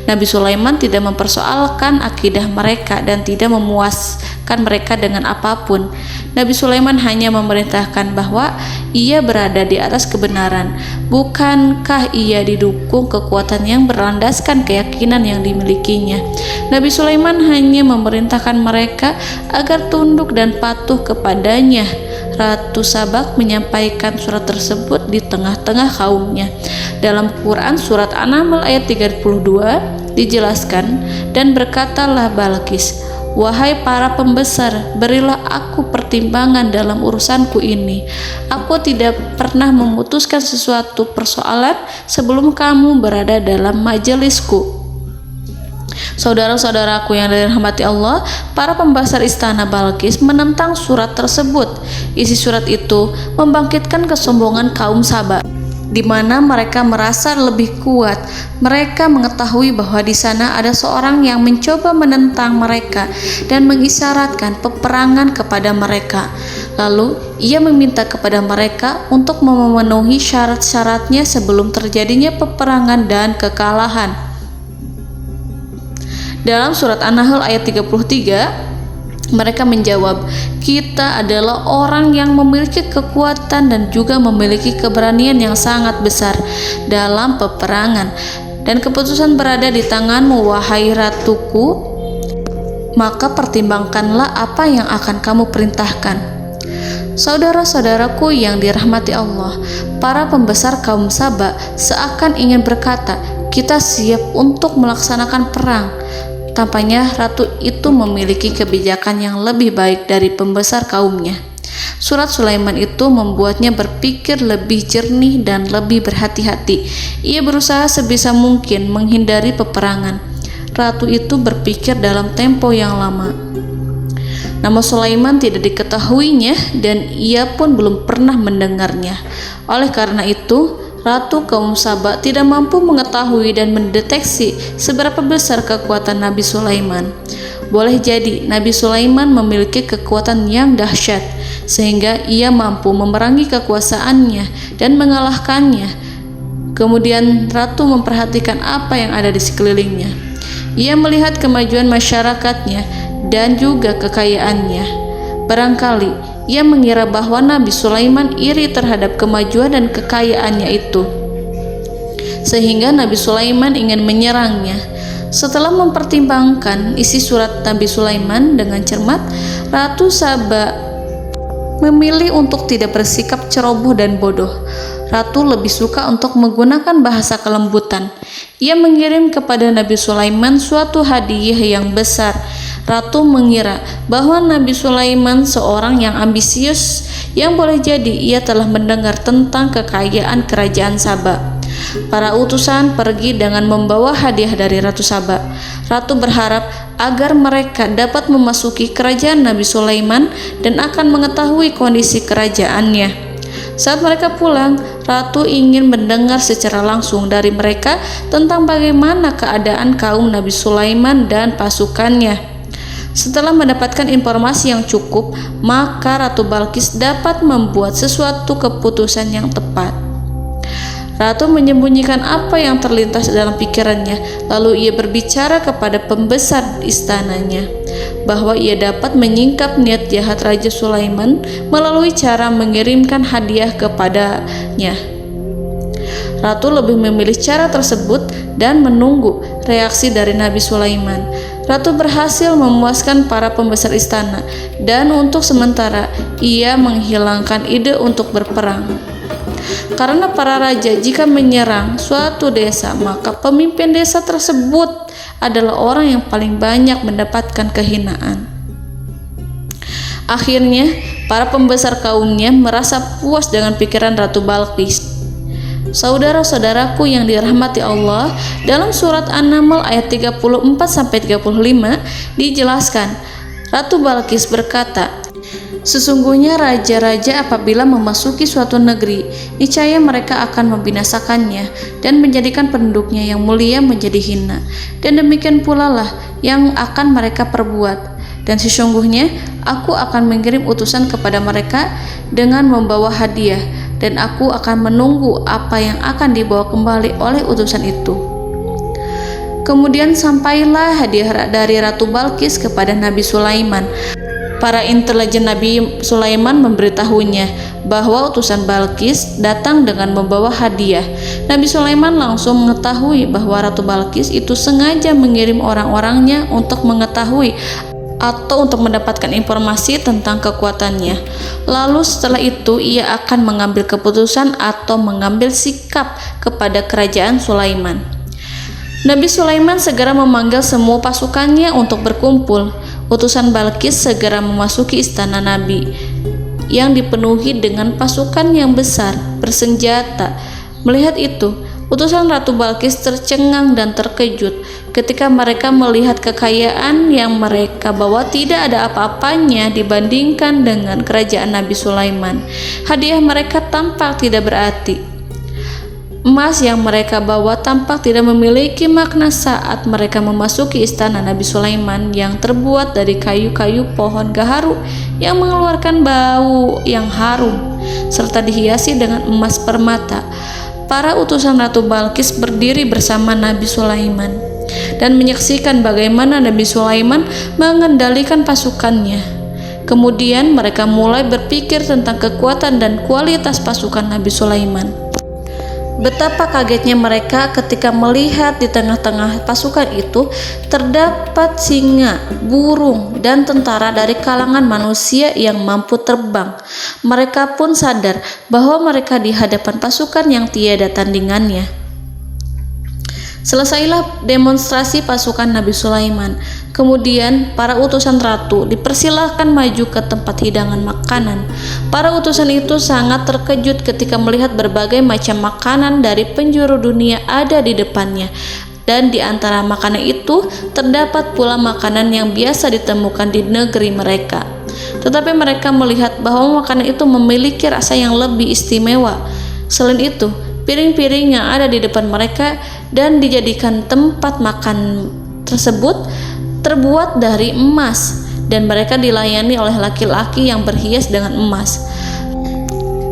Nabi Sulaiman tidak mempersoalkan akidah mereka dan tidak memuaskan mereka dengan apapun. Nabi Sulaiman hanya memerintahkan bahwa ia berada di atas kebenaran. Bukankah ia didukung kekuatan yang berlandaskan keyakinan yang dimilikinya? Nabi Sulaiman hanya memerintahkan mereka agar tunduk dan patuh kepadanya. Ratu Sabak menyampaikan surat tersebut di tengah-tengah kaumnya. Dalam Quran surat An-Naml ayat 32 dijelaskan, "Dan berkatalah Balqis, wahai para pembesar, berilah aku pertimbangan dalam urusanku ini. Aku tidak pernah memutuskan sesuatu persoalan sebelum kamu berada dalam majelisku." Saudara-saudaraku yang dirahmati Allah, para pembesar istana Balqis menentang surat tersebut. Isi surat itu membangkitkan kesombongan kaum Saba, di mana mereka merasa lebih kuat. Mereka mengetahui bahwa di sana ada seorang yang mencoba menentang mereka dan mengisyaratkan peperangan kepada mereka. Lalu ia meminta kepada mereka untuk memenuhi syarat-syaratnya sebelum terjadinya peperangan dan kekalahan. Dalam surat An-Nahl ayat 33, mereka menjawab, "Kita adalah orang yang memiliki kekuatan dan juga memiliki keberanian yang sangat besar dalam peperangan, dan keputusan berada di tanganmu, wahai ratuku. Maka pertimbangkanlah apa yang akan kamu perintahkan." Saudara-saudaraku yang dirahmati Allah, para pembesar kaum Saba seakan ingin berkata, "Kita siap untuk melaksanakan perang." Tampaknya ratu itu memiliki kebijakan yang lebih baik dari pembesar kaumnya. Surat Sulaiman itu membuatnya berpikir lebih jernih dan lebih berhati-hati. Ia berusaha sebisa mungkin menghindari peperangan. ratu itu berpikir dalam tempo yang lama. Nama Sulaiman tidak diketahuinya dan ia pun belum pernah mendengarnya. Oleh karena itu, Ratu kaum Saba tidak mampu mengetahui dan mendeteksi seberapa besar kekuatan Nabi Sulaiman. Boleh jadi Nabi Sulaiman memiliki kekuatan yang dahsyat, sehingga ia mampu memerangi kekuasaannya dan mengalahkannya. Kemudian Ratu memperhatikan apa yang ada di sekelilingnya. Ia melihat kemajuan masyarakatnya dan juga kekayaannya. Barangkali ia mengira bahwa Nabi Sulaiman iri terhadap kemajuan dan kekayaannya itu, sehingga Nabi Sulaiman ingin menyerangnya. Setelah mempertimbangkan isi surat Nabi Sulaiman dengan cermat, Ratu Saba memilih untuk tidak bersikap ceroboh dan bodoh. Ratu lebih suka untuk menggunakan bahasa kelembutan. Ia mengirim kepada Nabi Sulaiman suatu hadiah yang besar. Ratu mengira bahwa Nabi Sulaiman seorang yang ambisius, yang boleh jadi ia telah mendengar tentang kekayaan kerajaan Saba. Para utusan pergi dengan membawa hadiah dari Ratu Saba. Ratu berharap agar mereka dapat memasuki kerajaan Nabi Sulaiman dan akan mengetahui kondisi kerajaannya. Saat mereka pulang, Ratu ingin mendengar secara langsung dari mereka tentang bagaimana keadaan kaum Nabi Sulaiman dan pasukannya. Setelah mendapatkan informasi yang cukup, maka Ratu Balqis dapat membuat sesuatu keputusan yang tepat. Ratu menyembunyikan apa yang terlintas dalam pikirannya, lalu ia berbicara kepada pembesar istananya bahwa ia dapat menyingkap niat jahat Raja Sulaiman melalui cara mengirimkan hadiah kepadanya. Ratu lebih memilih cara tersebut dan menunggu reaksi dari Nabi Sulaiman. Ratu berhasil memuaskan para pembesar istana dan untuk sementara ia menghilangkan ide untuk berperang. Karena para raja jika menyerang suatu desa, maka pemimpin desa tersebut adalah orang yang paling banyak mendapatkan kehinaan. Akhirnya, para pembesar kaumnya merasa puas dengan pikiran Ratu Balqis. Saudara-saudaraku yang dirahmati Allah, dalam surat An-Naml ayat 34-35 dijelaskan, Ratu Balqis berkata, "Sesungguhnya raja-raja apabila memasuki suatu negeri, niscaya mereka akan membinasakannya dan menjadikan penduduknya yang mulia menjadi hina. Dan demikian pula lah yang akan mereka perbuat. Dan sesungguhnya aku akan mengirim utusan kepada mereka dengan membawa hadiah, dan aku akan menunggu apa yang akan dibawa kembali oleh utusan itu." Kemudian sampailah hadiah dari Ratu Balqis kepada Nabi Sulaiman. Para intelijen Nabi Sulaiman memberitahunya bahwa utusan Balqis datang dengan membawa hadiah. Nabi Sulaiman langsung mengetahui bahwa Ratu Balqis itu sengaja mengirim orang-orangnya untuk mengetahui atau untuk mendapatkan informasi tentang kekuatannya. Lalu setelah itu ia akan mengambil keputusan atau mengambil sikap kepada kerajaan Sulaiman. Nabi Sulaiman segera memanggil semua pasukannya untuk berkumpul. Utusan Balqis segera memasuki istana Nabi yang dipenuhi dengan pasukan yang besar bersenjata. Melihat itu, utusan Ratu Balqis tercengang dan terkejut ketika mereka melihat kekayaan yang mereka bawa tidak ada apa-apanya dibandingkan dengan kerajaan Nabi Sulaiman. Hadiah mereka tampak tidak berarti. Emas yang mereka bawa tampak tidak memiliki makna saat mereka memasuki istana Nabi Sulaiman yang terbuat dari kayu-kayu pohon gaharu yang mengeluarkan bau yang harum serta dihiasi dengan emas permata. Para utusan Ratu Balqis berdiri bersama Nabi Sulaiman dan menyaksikan bagaimana Nabi Sulaiman mengendalikan pasukannya. Kemudian mereka mulai berpikir tentang kekuatan dan kualitas pasukan Nabi Sulaiman. Betapa kagetnya mereka ketika melihat di tengah-tengah pasukan itu terdapat singa, burung, dan tentara dari kalangan manusia yang mampu terbang. Mereka pun sadar bahwa mereka di hadapan pasukan yang tiada tandingannya. Selesailah demonstrasi pasukan Nabi Sulaiman. Kemudian para utusan ratu dipersilahkan maju ke tempat hidangan makanan. Para utusan itu sangat terkejut ketika melihat berbagai macam makanan dari penjuru dunia ada di depannya. dan di antara makanan itu terdapat pula makanan yang biasa ditemukan di negeri mereka. Tetapi mereka melihat bahwa makanan itu memiliki rasa yang lebih istimewa. Selain itu, piring-piring yang ada di depan mereka dan dijadikan tempat makan tersebut terbuat dari emas, dan mereka dilayani oleh laki-laki yang berhias dengan emas.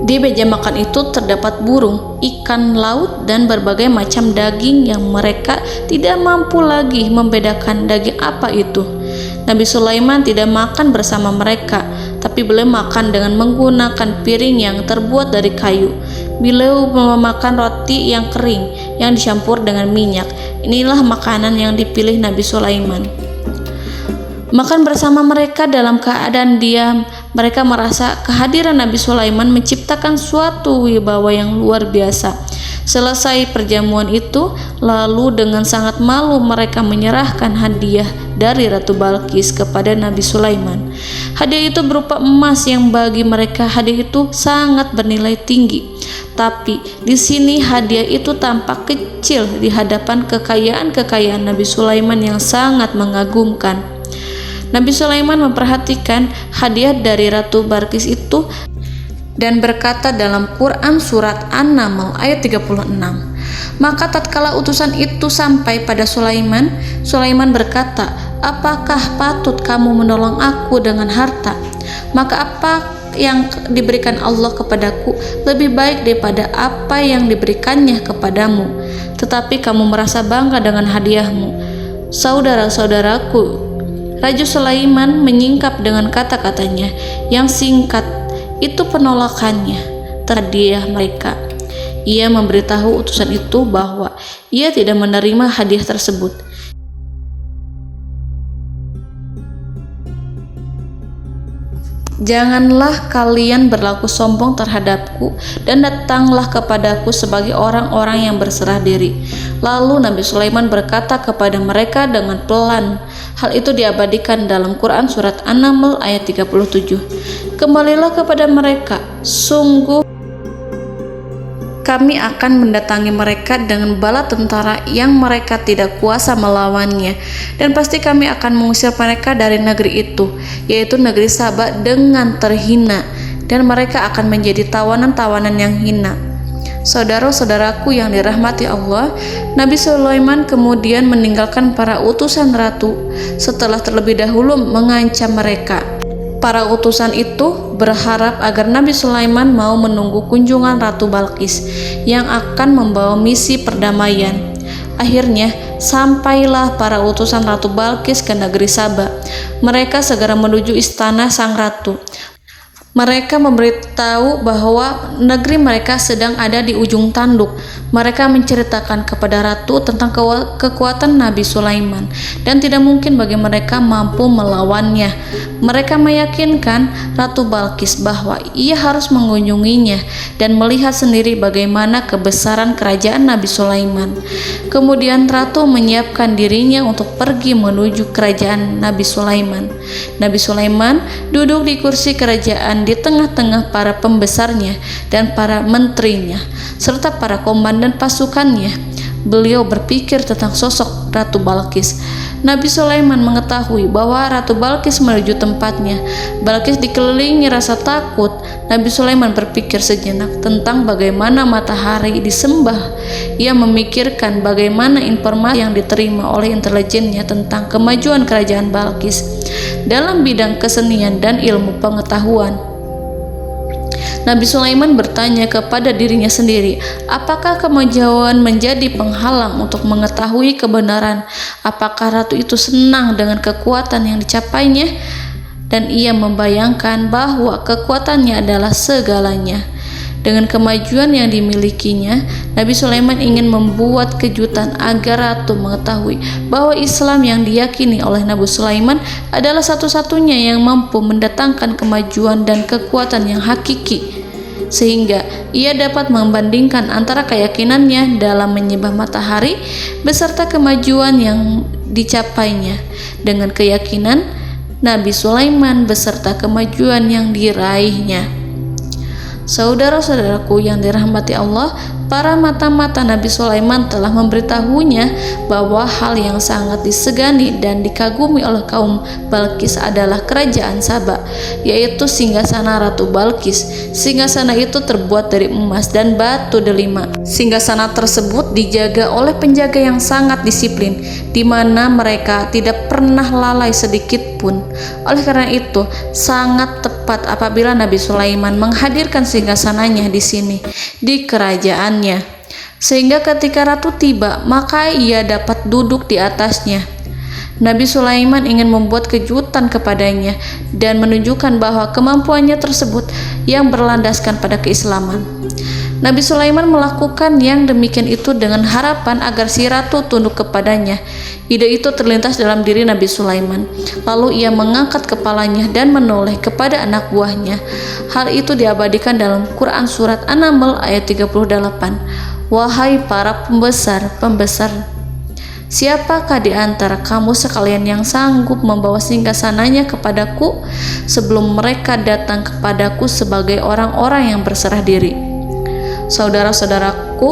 Di meja makan itu terdapat burung, ikan laut, dan berbagai macam daging yang mereka tidak mampu lagi membedakan daging apa itu. Nabi Sulaiman tidak makan bersama mereka, tapi beliau makan dengan menggunakan piring yang terbuat dari kayu. Beliau memakan roti yang kering yang dicampur dengan minyak. Inilah makanan yang dipilih Nabi Sulaiman. Makan bersama mereka dalam keadaan diam, mereka merasa kehadiran Nabi Sulaiman menciptakan suatu wibawa yang luar biasa. Selesai perjamuan itu, lalu dengan sangat malu mereka menyerahkan hadiah dari Ratu Balqis kepada Nabi Sulaiman. Hadiah itu berupa emas yang bagi mereka hadiah itu sangat bernilai tinggi. Tapi di sini hadiah itu tampak kecil di hadapan kekayaan-kekayaan Nabi Sulaiman yang sangat mengagumkan. Nabi Sulaiman memperhatikan hadiah dari Ratu Balqis itu dan berkata dalam Quran surat An-Naml ayat 36. Maka tatkala utusan itu sampai pada Sulaiman, Sulaiman berkata, "Apakah patut kamu menolong aku dengan harta? Maka apa yang diberikan Allah kepadaku lebih baik daripada apa yang diberikannya kepadamu. Tetapi kamu merasa bangga dengan hadiahmu." Saudara-saudaraku, Raja Sulaiman menyingkap dengan kata-katanya yang singkat itu penolakannya terhadap hadiah mereka. Ia memberitahu utusan itu bahwa ia tidak menerima hadiah tersebut. "Janganlah kalian berlaku sombong terhadapku dan datanglah kepadaku sebagai orang-orang yang berserah diri." Lalu Nabi Sulaiman berkata kepada mereka dengan pelan. Hal itu diabadikan dalam Quran surat An-Naml ayat 37. "Kembalilah kepada mereka, sungguh kami akan mendatangi mereka dengan bala tentara yang mereka tidak kuasa melawannya, dan pasti kami akan mengusir mereka dari negeri itu, yaitu negeri Saba, dengan terhina, dan mereka akan menjadi tawanan-tawanan yang hina." Saudara-saudaraku yang dirahmati Allah, Nabi Sulaiman kemudian meninggalkan para utusan ratu setelah terlebih dahulu mengancam mereka. Para utusan itu berharap agar Nabi Sulaiman mau menunggu kunjungan Ratu Balqis yang akan membawa misi perdamaian. Akhirnya sampailah para utusan Ratu Balqis ke negeri Saba. Mereka segera menuju istana sang ratu. Mereka memberitahu bahwa negeri mereka sedang ada di ujung tanduk. Mereka menceritakan kepada ratu tentang kekuatan Nabi Sulaiman dan tidak mungkin bagi mereka mampu melawannya. Mereka meyakinkan Ratu Balqis bahwa ia harus mengunjunginya dan melihat sendiri bagaimana kebesaran kerajaan Nabi Sulaiman. Kemudian ratu menyiapkan dirinya untuk pergi menuju kerajaan Nabi Sulaiman. Nabi Sulaiman duduk di kursi kerajaan di tengah-tengah para pembesarnya dan para menterinya serta para komandan pasukannya. Beliau berpikir tentang sosok Ratu Balqis. Nabi Sulaiman mengetahui bahwa Ratu Balqis menuju tempatnya. Balqis dikelilingi rasa takut. Nabi Sulaiman berpikir sejenak tentang bagaimana matahari disembah. Ia memikirkan bagaimana informasi yang diterima oleh intelijennya tentang kemajuan kerajaan Balqis dalam bidang kesenian dan ilmu pengetahuan. Nabi Sulaiman bertanya kepada dirinya sendiri, apakah kemajuan menjadi penghalang untuk mengetahui kebenaran? Apakah ratu itu senang dengan kekuatan yang dicapainya? Dan ia membayangkan bahwa kekuatannya adalah segalanya. Dengan kemajuan yang dimilikinya, Nabi Sulaiman ingin membuat kejutan agar ratu mengetahui bahwa Islam yang diyakini oleh Nabi Sulaiman adalah satu-satunya yang mampu mendatangkan kemajuan dan kekuatan yang hakiki, sehingga ia dapat membandingkan antara keyakinannya dalam menyembah matahari beserta kemajuan yang dicapainya dengan keyakinan Nabi Sulaiman beserta kemajuan yang diraihnya. Saudara-saudaraku yang dirahmati Allah, para mata-mata Nabi Sulaiman telah memberitahunya bahwa hal yang sangat disegani dan dikagumi oleh kaum Balkis adalah kerajaan Saba, yaitu singgasana Ratu Balkis. Singgasana itu terbuat dari emas dan batu delima. Singgasana tersebut dijaga oleh penjaga yang sangat disiplin, di mana mereka tidak pernah lalai sedikit pun. Oleh karena itu, sangat tepat apabila Nabi Sulaiman menghadirkan singgasananya di sini, di kerajaannya, sehingga ketika ratu tiba, maka ia dapat duduk di atasnya. Nabi Sulaiman ingin membuat kejutan kepadanya dan menunjukkan bahwa kemampuannya tersebut yang berlandaskan pada keislaman. Nabi Sulaiman melakukan yang demikian itu dengan harapan agar si ratu tunduk kepadanya. Ide itu terlintas dalam diri Nabi Sulaiman. Lalu ia mengangkat kepalanya dan menoleh kepada anak buahnya. Hal itu diabadikan dalam Quran Surat An-Naml ayat 38. Wahai para pembesar, siapakah di antara kamu sekalian yang sanggup membawa singgasananya kepadaku sebelum mereka datang kepadaku sebagai orang-orang yang berserah diri? Saudara-saudaraku,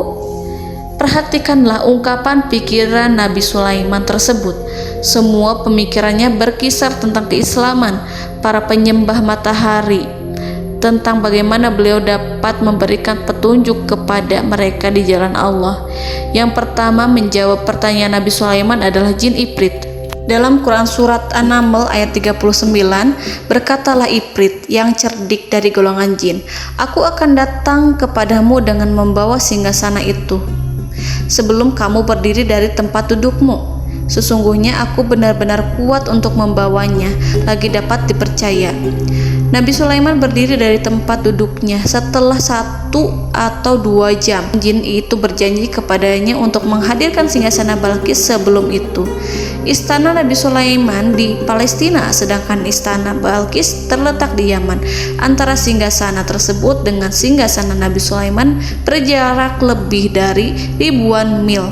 perhatikanlah ungkapan pikiran Nabi Sulaiman tersebut. Semua pemikirannya berkisar tentang keislaman, para penyembah matahari, tentang bagaimana beliau dapat memberikan petunjuk kepada mereka di jalan Allah. Yang pertama menjawab pertanyaan Nabi Sulaiman adalah jin Ifrit. Dalam Quran Surat An-Naml ayat 39, berkatalah Ifrit yang cerdik dari golongan jin, aku akan datang kepadamu dengan membawa singgasana itu sebelum kamu berdiri dari tempat dudukmu. Sesungguhnya aku benar-benar kuat untuk membawanya, lagi dapat dipercaya. Nabi Sulaiman berdiri dari tempat duduknya setelah 1 atau 2 jam. Jin itu berjanji kepadanya untuk menghadirkan singgasana Balkis sebelum itu. Istana Nabi Sulaiman di Palestina, sedangkan istana Balkis terletak di Yaman. Antara singgasana tersebut dengan singgasana Nabi Sulaiman berjarak lebih dari ribuan mil.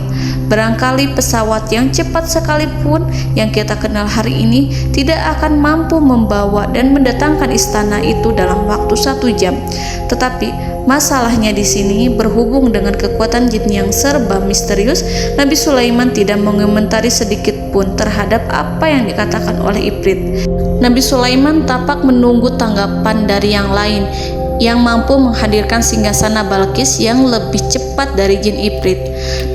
Barangkali pesawat yang cepat sekalipun yang kita kenal hari ini tidak akan mampu membawa dan mendatangkan istana itu dalam waktu 1 jam. Tetapi masalahnya di sini berhubung dengan kekuatan jin yang serba misterius, Nabi Sulaiman tidak mengomentari sedikit pun terhadap apa yang dikatakan oleh Ifrit. Nabi Sulaiman tapak menunggu tanggapan dari yang lain yang mampu menghadirkan singgasana Balkis yang lebih cepat dari jin Ifrit.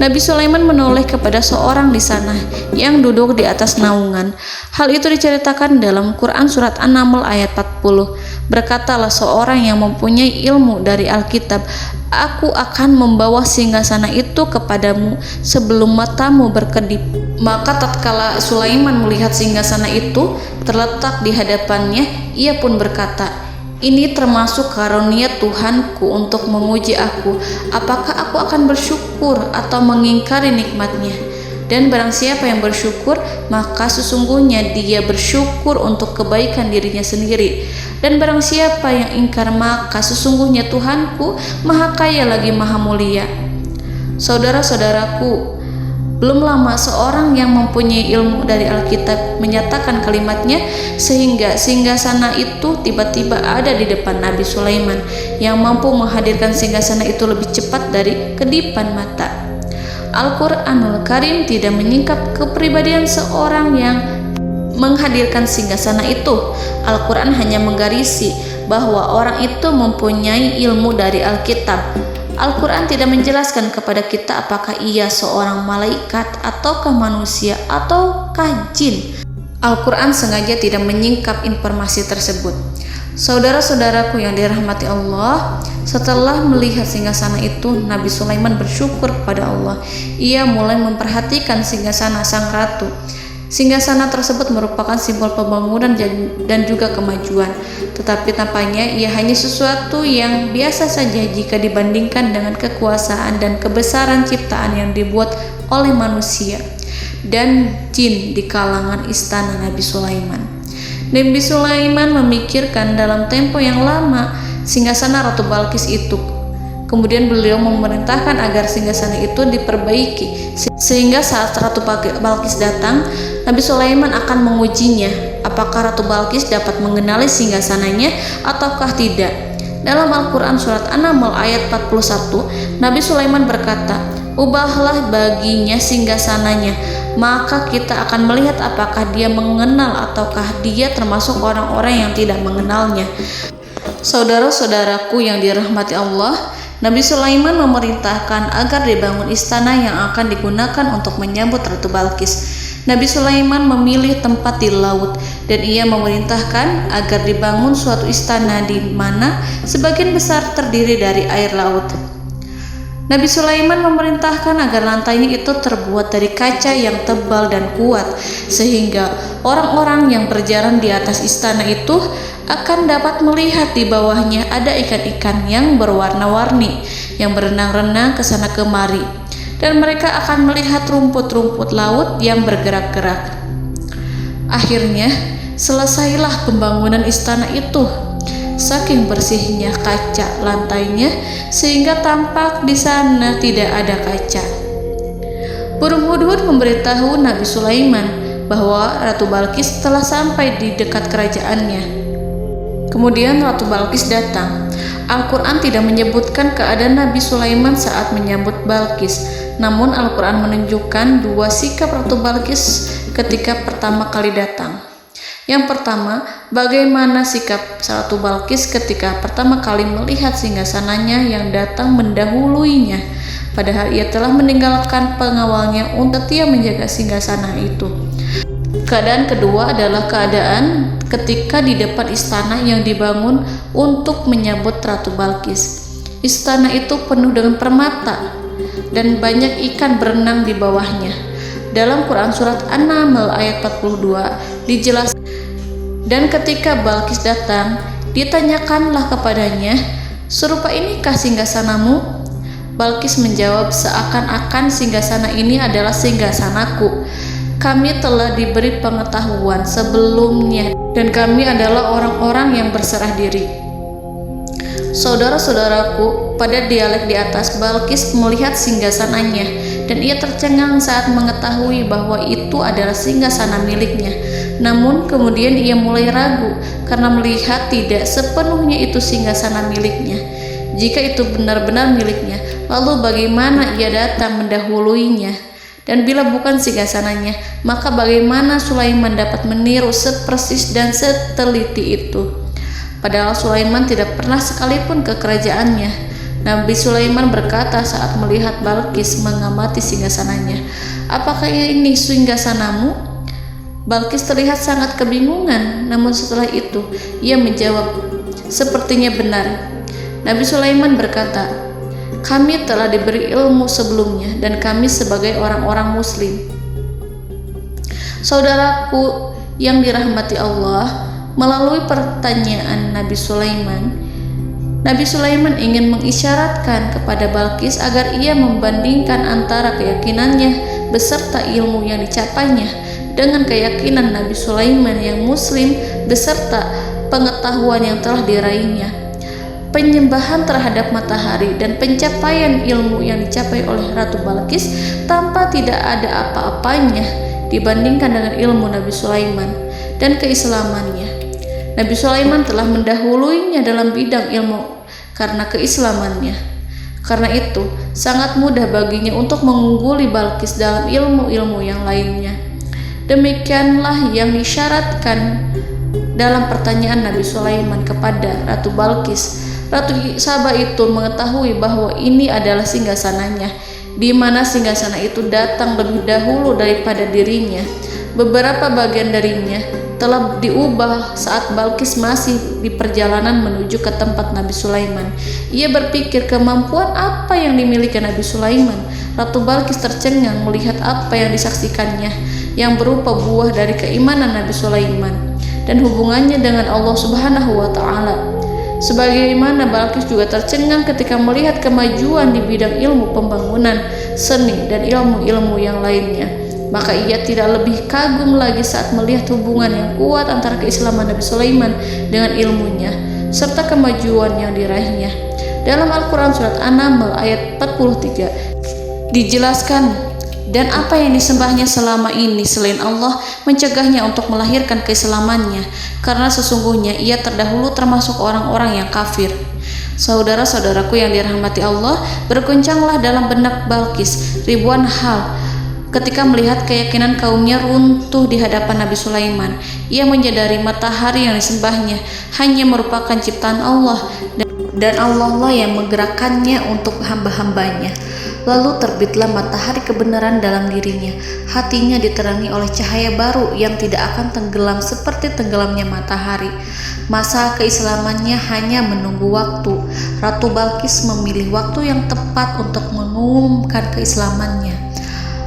Nabi Sulaiman menoleh kepada seorang di sana yang duduk di atas naungan. Hal itu diceritakan dalam Quran Surat An-Naml ayat 40. Berkatalah seorang yang mempunyai ilmu dari Alkitab, aku akan membawa singgasana itu kepadamu sebelum matamu berkedip. Maka tatkala Sulaiman melihat singgasana itu terletak di hadapannya, ia pun berkata, ini termasuk karunia Tuhanku untuk menguji aku. Apakah aku akan bersyukur atau mengingkari nikmatnya? Dan barang siapa yang bersyukur, maka sesungguhnya dia bersyukur untuk kebaikan dirinya sendiri. Dan barang siapa yang ingkar, maka sesungguhnya Tuhanku Maha Kaya lagi Maha Mulia. Saudara-saudaraku, belum lama seorang yang mempunyai ilmu dari Alkitab menyatakan kalimatnya, sehingga singgasana itu tiba-tiba ada di depan Nabi Sulaiman yang mampu menghadirkan singgasana itu lebih cepat dari kedipan mata. Al-Quranul Karim tidak menyingkap kepribadian seorang yang menghadirkan singgasana itu. Al-Quran hanya menggarisi bahwa orang itu mempunyai ilmu dari Alkitab. Al-Quran tidak menjelaskan kepada kita apakah ia seorang malaikat ataukah manusia ataukah jin. Al-Quran sengaja tidak menyingkap informasi tersebut. Saudara-saudaraku yang dirahmati Allah, setelah melihat singgasana itu, Nabi Sulaiman bersyukur kepada Allah. Ia mulai memperhatikan singgasana sang ratu. Singgasana tersebut merupakan simbol pembangunan dan juga kemajuan, tetapi tampaknya ia hanya sesuatu yang biasa saja jika dibandingkan dengan kekuasaan dan kebesaran ciptaan yang dibuat oleh manusia dan jin di kalangan istana Nabi Sulaiman. Nabi Sulaiman memikirkan dalam tempo yang lama singgasana Ratu Balkis itu. Kemudian beliau memerintahkan agar singgasana itu diperbaiki, sehingga saat Ratu Balkis datang, Nabi Sulaiman akan mengujinya apakah Ratu Balkis dapat mengenali singgasananya ataukah tidak. Dalam Al-Quran surat An-Naml ayat 41, Nabi Sulaiman berkata, "Ubahlah baginya singgasananya, maka kita akan melihat apakah dia mengenal ataukah dia termasuk orang-orang yang tidak mengenalnya." Saudara-saudaraku yang dirahmati Allah, Nabi Sulaiman memerintahkan agar dibangun istana yang akan digunakan untuk menyambut Ratu Balqis. Nabi Sulaiman memilih tempat di laut dan ia memerintahkan agar dibangun suatu istana di mana sebagian besar terdiri dari air laut. Nabi Sulaiman memerintahkan agar lantainya itu terbuat dari kaca yang tebal dan kuat, sehingga orang-orang yang berjalan di atas istana itu akan dapat melihat di bawahnya ada ikan-ikan yang berwarna-warni yang berenang-renang ke sana kemari, dan mereka akan melihat rumput-rumput laut yang bergerak-gerak. Akhirnya, selesailah pembangunan istana itu. Saking bersihnya kaca lantainya sehingga tampak di sana tidak ada kaca. Burung hudhud memberitahu Nabi Sulaiman bahwa Ratu Balqis telah sampai di dekat kerajaannya. Kemudian Ratu Balqis datang. Al-Quran tidak menyebutkan keadaan Nabi Sulaiman saat menyambut Balqis, namun Al-Quran menunjukkan dua sikap Ratu Balqis ketika pertama kali datang. Yang pertama, bagaimana sikap Ratu Balqis ketika pertama kali melihat singgasananya yang datang mendahuluinya, padahal ia telah meninggalkan pengawalnya untuk setia menjaga singgasana itu. Keadaan kedua adalah keadaan ketika di depan istana yang dibangun untuk menyambut Ratu Balqis. Istana itu penuh dengan permata dan banyak ikan berenang di bawahnya. Dalam Quran surat An-Naml ayat 42 dijelaskan, dan ketika Balqis datang, ditanyakanlah kepadanya, "Serupa inikah singgasanamu?" Balqis menjawab, "Seakan-akan singgasana ini adalah singgasanaku. Kami telah diberi pengetahuan sebelumnya dan kami adalah orang-orang yang berserah diri." Saudara-saudaraku, pada dialek di atas, Balqis melihat singgasananya dan ia tercengang saat mengetahui bahwa itu adalah singgasana miliknya. Namun kemudian ia mulai ragu karena melihat tidak sepenuhnya itu singgasana miliknya. Jika itu benar-benar miliknya, lalu bagaimana ia datang mendahuluinya? Dan bila bukan singgasananya, maka bagaimana Sulaiman dapat meniru sepersis dan seteliti itu? Padahal Sulaiman tidak pernah sekalipun ke kerajaannya. Nabi Sulaiman berkata saat melihat Balqis mengamati singgasananya, "Apakah ini singgasanamu?" Balqis terlihat sangat kebingungan, namun setelah itu ia menjawab, "Sepertinya benar." Nabi Sulaiman berkata, "Kami telah diberi ilmu sebelumnya dan kami sebagai orang-orang muslim." Saudaraku yang dirahmati Allah, melalui pertanyaan Nabi Sulaiman ingin mengisyaratkan kepada Balqis agar ia membandingkan antara keyakinannya beserta ilmu yang dicapainya dengan keyakinan Nabi Sulaiman yang muslim beserta pengetahuan yang telah diraihnya. Penyembahan terhadap matahari dan pencapaian ilmu yang dicapai oleh Ratu Balqis tanpa tidak ada apa-apanya dibandingkan dengan ilmu Nabi Sulaiman dan keislamannya. Nabi Sulaiman telah mendahuluinya dalam bidang ilmu karena keislamannya. Karena itu, sangat mudah baginya untuk mengungguli Balqis dalam ilmu-ilmu yang lainnya. Demikianlah yang disyaratkan dalam pertanyaan Nabi Sulaiman kepada Ratu Balqis. Ratu Saba itu mengetahui bahwa ini adalah singgasananya, di mana singgasana itu datang lebih dahulu daripada dirinya. Beberapa bagian darinya telah diubah saat Balqis masih di perjalanan menuju ke tempat Nabi Sulaiman. Ia berpikir kemampuan apa yang dimiliki Nabi Sulaiman. Ratu Balqis tercengang melihat apa yang disaksikannya, yang berupa buah dari keimanan Nabi Sulaiman dan hubungannya dengan Allah Subhanahu wa Ta'ala. Sebagaimana Balqis juga tercengang ketika melihat kemajuan di bidang ilmu pembangunan, seni, dan ilmu-ilmu yang lainnya. Maka ia tidak lebih kagum lagi saat melihat hubungan yang kuat antara keislaman Nabi Sulaiman dengan ilmunya serta kemajuan yang diraihnya. Dalam Al-Quran surat An-Naml ayat 43 dijelaskan, "Dan apa yang disembahnya selama ini selain Allah mencegahnya untuk melahirkan keislamannya, karena sesungguhnya ia terdahulu termasuk orang-orang yang kafir." Saudara-saudaraku yang dirahmati Allah, bergoncanglah dalam benak Balqis ribuan hal ketika melihat keyakinan kaumnya runtuh di hadapan Nabi Sulaiman. Ia menyadari matahari yang disembahnya hanya merupakan ciptaan Allah, dan Allah lah yang menggerakkannya untuk hamba-hambanya. Lalu terbitlah matahari kebenaran dalam dirinya. Hatinya diterangi oleh cahaya baru yang tidak akan tenggelam seperti tenggelamnya matahari. Masa keislamannya hanya menunggu waktu. Ratu Balqis memilih waktu yang tepat untuk mengumumkan keislamannya.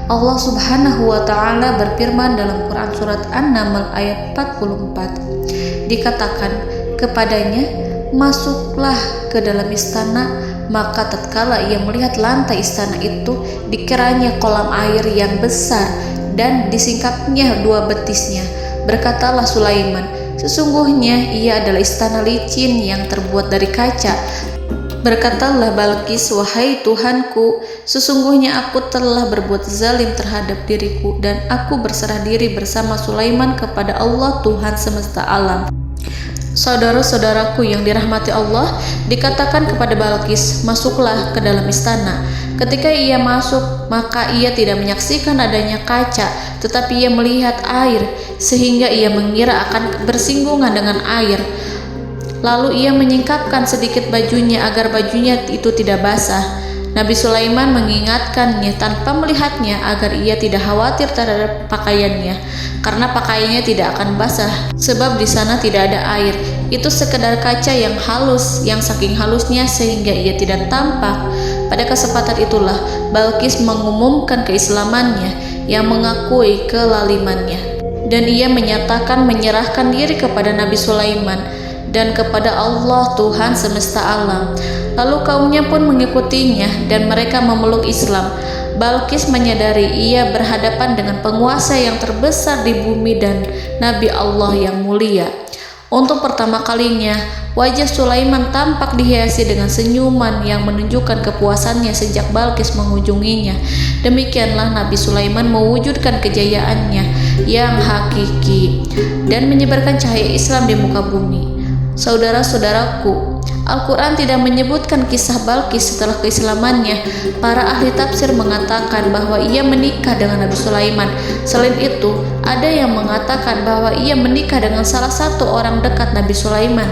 Allah Subhanahu wa Ta'ala berfirman dalam Quran Surat An-Naml ayat 44. Dikatakan kepadanya, masuklah ke dalam istana. Maka tatkala ia melihat lantai istana itu, dikiranya kolam air yang besar dan disingkapnya dua betisnya. Berkatalah Sulaiman, sesungguhnya ia adalah istana licin yang terbuat dari kaca. Berkatalah Balqis, wahai Tuhanku, sesungguhnya aku telah berbuat zalim terhadap diriku, dan aku berserah diri bersama Sulaiman kepada Allah Tuhan semesta alam. Saudara-saudaraku yang dirahmati Allah, dikatakan kepada Balqis, masuklah ke dalam istana. Ketika ia masuk, maka ia tidak menyaksikan adanya kaca, tetapi ia melihat air, sehingga ia mengira akan bersinggungan dengan air. Lalu ia menyingkapkan sedikit bajunya agar bajunya itu tidak basah. Nabi Sulaiman mengingatkannya tanpa melihatnya agar ia tidak khawatir terhadap pakaiannya, karena pakaiannya tidak akan basah, sebab di sana tidak ada air. Itu sekedar kaca yang halus, yang saking halusnya sehingga ia tidak tampak. Pada kesempatan itulah Balqis mengumumkan keislamannya yang mengakui kelalimannya, dan ia menyatakan menyerahkan diri kepada Nabi Sulaiman dan kepada Allah Tuhan semesta alam. Lalu kaumnya pun mengikutinya dan mereka memeluk Islam. Balqis menyadari ia berhadapan dengan penguasa yang terbesar di bumi dan Nabi Allah yang mulia. Untuk pertama kalinya, wajah Sulaiman tampak dihiasi dengan senyuman yang menunjukkan kepuasannya sejak Balqis mengunjunginya. Demikianlah Nabi Sulaiman mewujudkan kejayaannya yang hakiki dan menyebarkan cahaya Islam di muka bumi. Saudara-saudaraku, Al-Quran tidak menyebutkan kisah Balqis setelah keislamannya. Para ahli tafsir mengatakan bahwa ia menikah dengan Nabi Sulaiman. Selain itu, ada yang mengatakan bahwa ia menikah dengan salah satu orang dekat Nabi Sulaiman.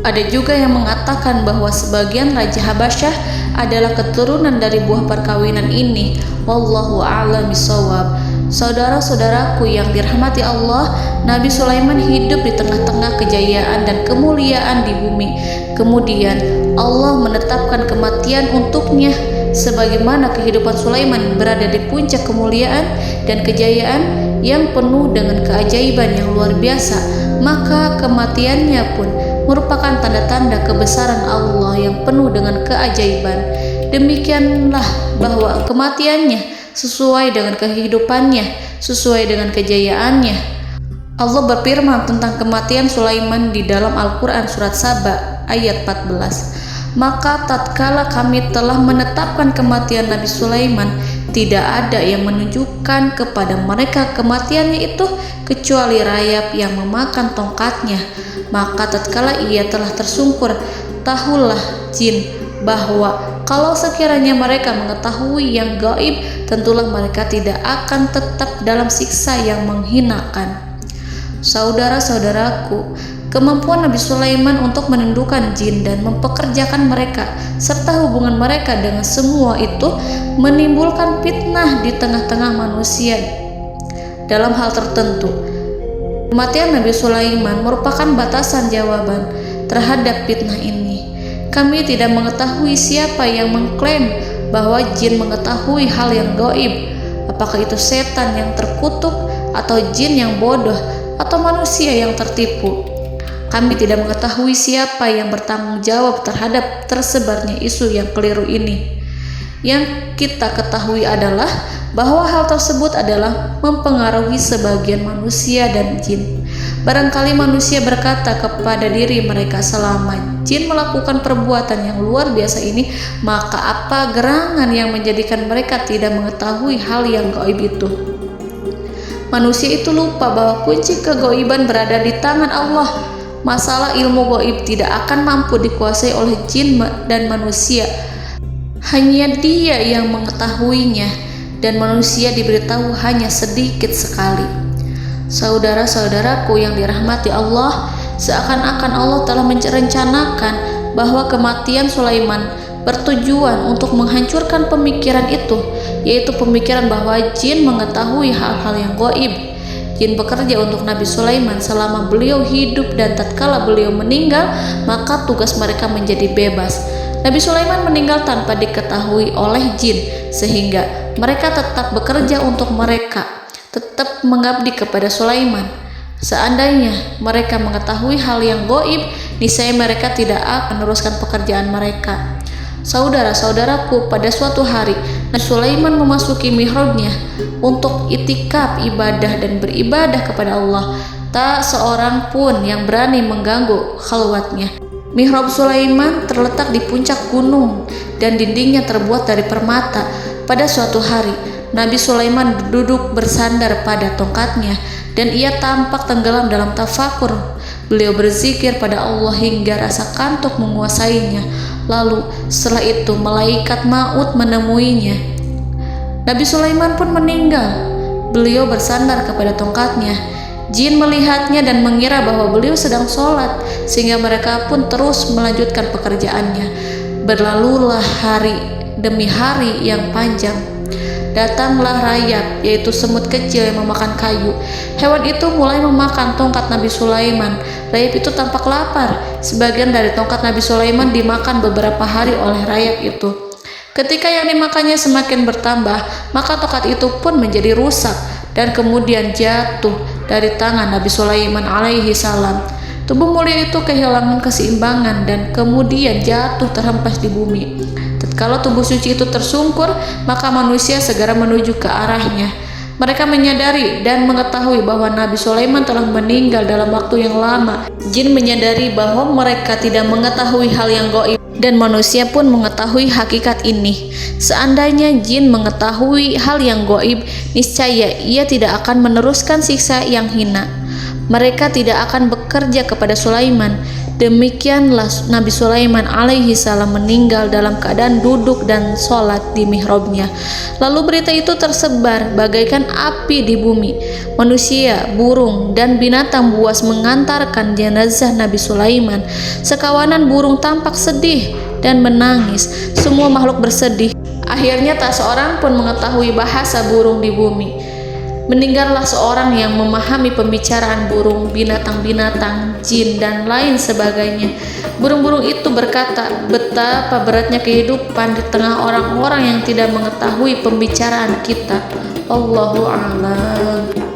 Ada juga yang mengatakan bahwa sebagian Raja Habasyah adalah keturunan dari buah perkawinan ini. Wallahu a'lam bishawab. Saudara-saudaraku yang dirahmati Allah, Nabi Sulaiman hidup di tengah-tengah kejayaan dan kemuliaan di bumi. Kemudian Allah menetapkan kematian untuknya, sebagaimana kehidupan Sulaiman berada di puncak kemuliaan dan kejayaan yang penuh dengan keajaiban yang luar biasa, maka kematiannya pun merupakan tanda-tanda kebesaran Allah yang penuh dengan keajaiban. Demikianlah bahwa kematiannya sesuai dengan kehidupannya, sesuai dengan kejayaannya. Allah berfirman tentang kematian Sulaiman di dalam Al-Quran Surat Saba ayat 14. Maka tatkala kami telah menetapkan kematian Nabi Sulaiman, tidak ada yang menunjukkan kepada mereka kematiannya itu kecuali rayap yang memakan tongkatnya. Maka tatkala ia telah tersungkur, tahulah jin bahwa kalau sekiranya mereka mengetahui yang gaib, tentulah mereka tidak akan tetap dalam siksa yang menghinakan. Saudara-saudaraku, kemampuan Nabi Sulaiman untuk menundukkan jin dan mempekerjakan mereka serta hubungan mereka dengan semua itu menimbulkan fitnah di tengah-tengah manusia dalam hal tertentu. Kematian Nabi Sulaiman merupakan batasan jawaban terhadap fitnah ini. Kami tidak mengetahui siapa yang mengklaim bahwa jin mengetahui hal yang gaib. Apakah itu setan yang terkutuk, atau jin yang bodoh, atau manusia yang tertipu? Kami tidak mengetahui siapa yang bertanggung jawab terhadap tersebarnya isu yang keliru ini. Yang kita ketahui adalah bahwa hal tersebut adalah mempengaruhi sebagian manusia dan jin. Barangkali manusia berkata kepada diri mereka, selama jin melakukan perbuatan yang luar biasa ini, maka apa gerangan yang menjadikan mereka tidak mengetahui hal yang gaib itu? Manusia itu lupa bahwa kunci kegaiban berada di tangan Allah. Masalah ilmu gaib tidak akan mampu dikuasai oleh jin dan manusia. Hanya Dia yang mengetahuinya, dan manusia diberitahu hanya sedikit sekali. Saudara-saudaraku yang dirahmati Allah, seakan-akan Allah telah merencanakan bahwa kematian Sulaiman bertujuan untuk menghancurkan pemikiran itu, yaitu pemikiran bahwa jin mengetahui hal-hal yang gaib. Jin bekerja untuk Nabi Sulaiman selama beliau hidup, dan tatkala beliau meninggal, maka tugas mereka menjadi bebas. Nabi Sulaiman meninggal tanpa diketahui oleh jin, sehingga mereka tetap bekerja untuk mereka, tetap mengabdi kepada Sulaiman. Seandainya mereka mengetahui hal yang gaib, niscaya mereka tidak akan meneruskan pekerjaan mereka. Saudara-saudaraku, pada suatu hari Nabi Sulaiman memasuki mihrabnya untuk itikaf ibadah dan beribadah kepada Allah. Tak seorang pun yang berani mengganggu khalwatnya. Mihrab Sulaiman terletak di puncak gunung dan dindingnya terbuat dari permata. Pada suatu hari Nabi Sulaiman duduk bersandar pada tongkatnya, dan ia tampak tenggelam dalam tafakur. Beliau berzikir pada Allah hingga rasa kantuk menguasainya. Lalu setelah itu malaikat maut menemuinya. Nabi Sulaiman pun meninggal. Beliau bersandar kepada tongkatnya. Jin melihatnya dan mengira bahwa beliau sedang sholat, sehingga mereka pun terus melanjutkan pekerjaannya. Berlalulah hari demi hari yang panjang. Datanglah rayap, yaitu semut kecil yang memakan kayu. Hewan itu mulai memakan tongkat Nabi Sulaiman. Rayap itu tampak lapar. Sebagian dari tongkat Nabi Sulaiman dimakan beberapa hari oleh rayap itu. Ketika yang dimakannya semakin bertambah, maka tongkat itu pun menjadi rusak dan kemudian jatuh dari tangan Nabi Sulaiman alaihi salam. Tubuh mulia itu kehilangan keseimbangan dan kemudian jatuh terhempas di bumi. Tatkala tubuh suci itu tersungkur, maka manusia segera menuju ke arahnya. Mereka menyadari dan mengetahui bahwa Nabi Sulaiman telah meninggal dalam waktu yang lama. Jin menyadari bahwa mereka tidak mengetahui hal yang gaib, dan manusia pun mengetahui hakikat ini. Seandainya jin mengetahui hal yang gaib, niscaya ia tidak akan meneruskan siksa yang hina. Mereka tidak akan bekerja kepada Sulaiman. Demikianlah Nabi Sulaiman alaihi salam meninggal dalam keadaan duduk dan sholat di mihrabnya. Lalu berita itu tersebar bagaikan api di bumi. Manusia, burung, dan binatang buas mengantarkan jenazah Nabi Sulaiman. Sekawanan burung tampak sedih dan menangis. Semua makhluk bersedih. Akhirnya tak seorang pun mengetahui bahasa burung di bumi. Meninggallah seorang yang memahami pembicaraan burung, binatang-binatang, jin, dan lain sebagainya. Burung-burung itu berkata, betapa beratnya kehidupan di tengah orang-orang yang tidak mengetahui pembicaraan kita. Allahu a'lam.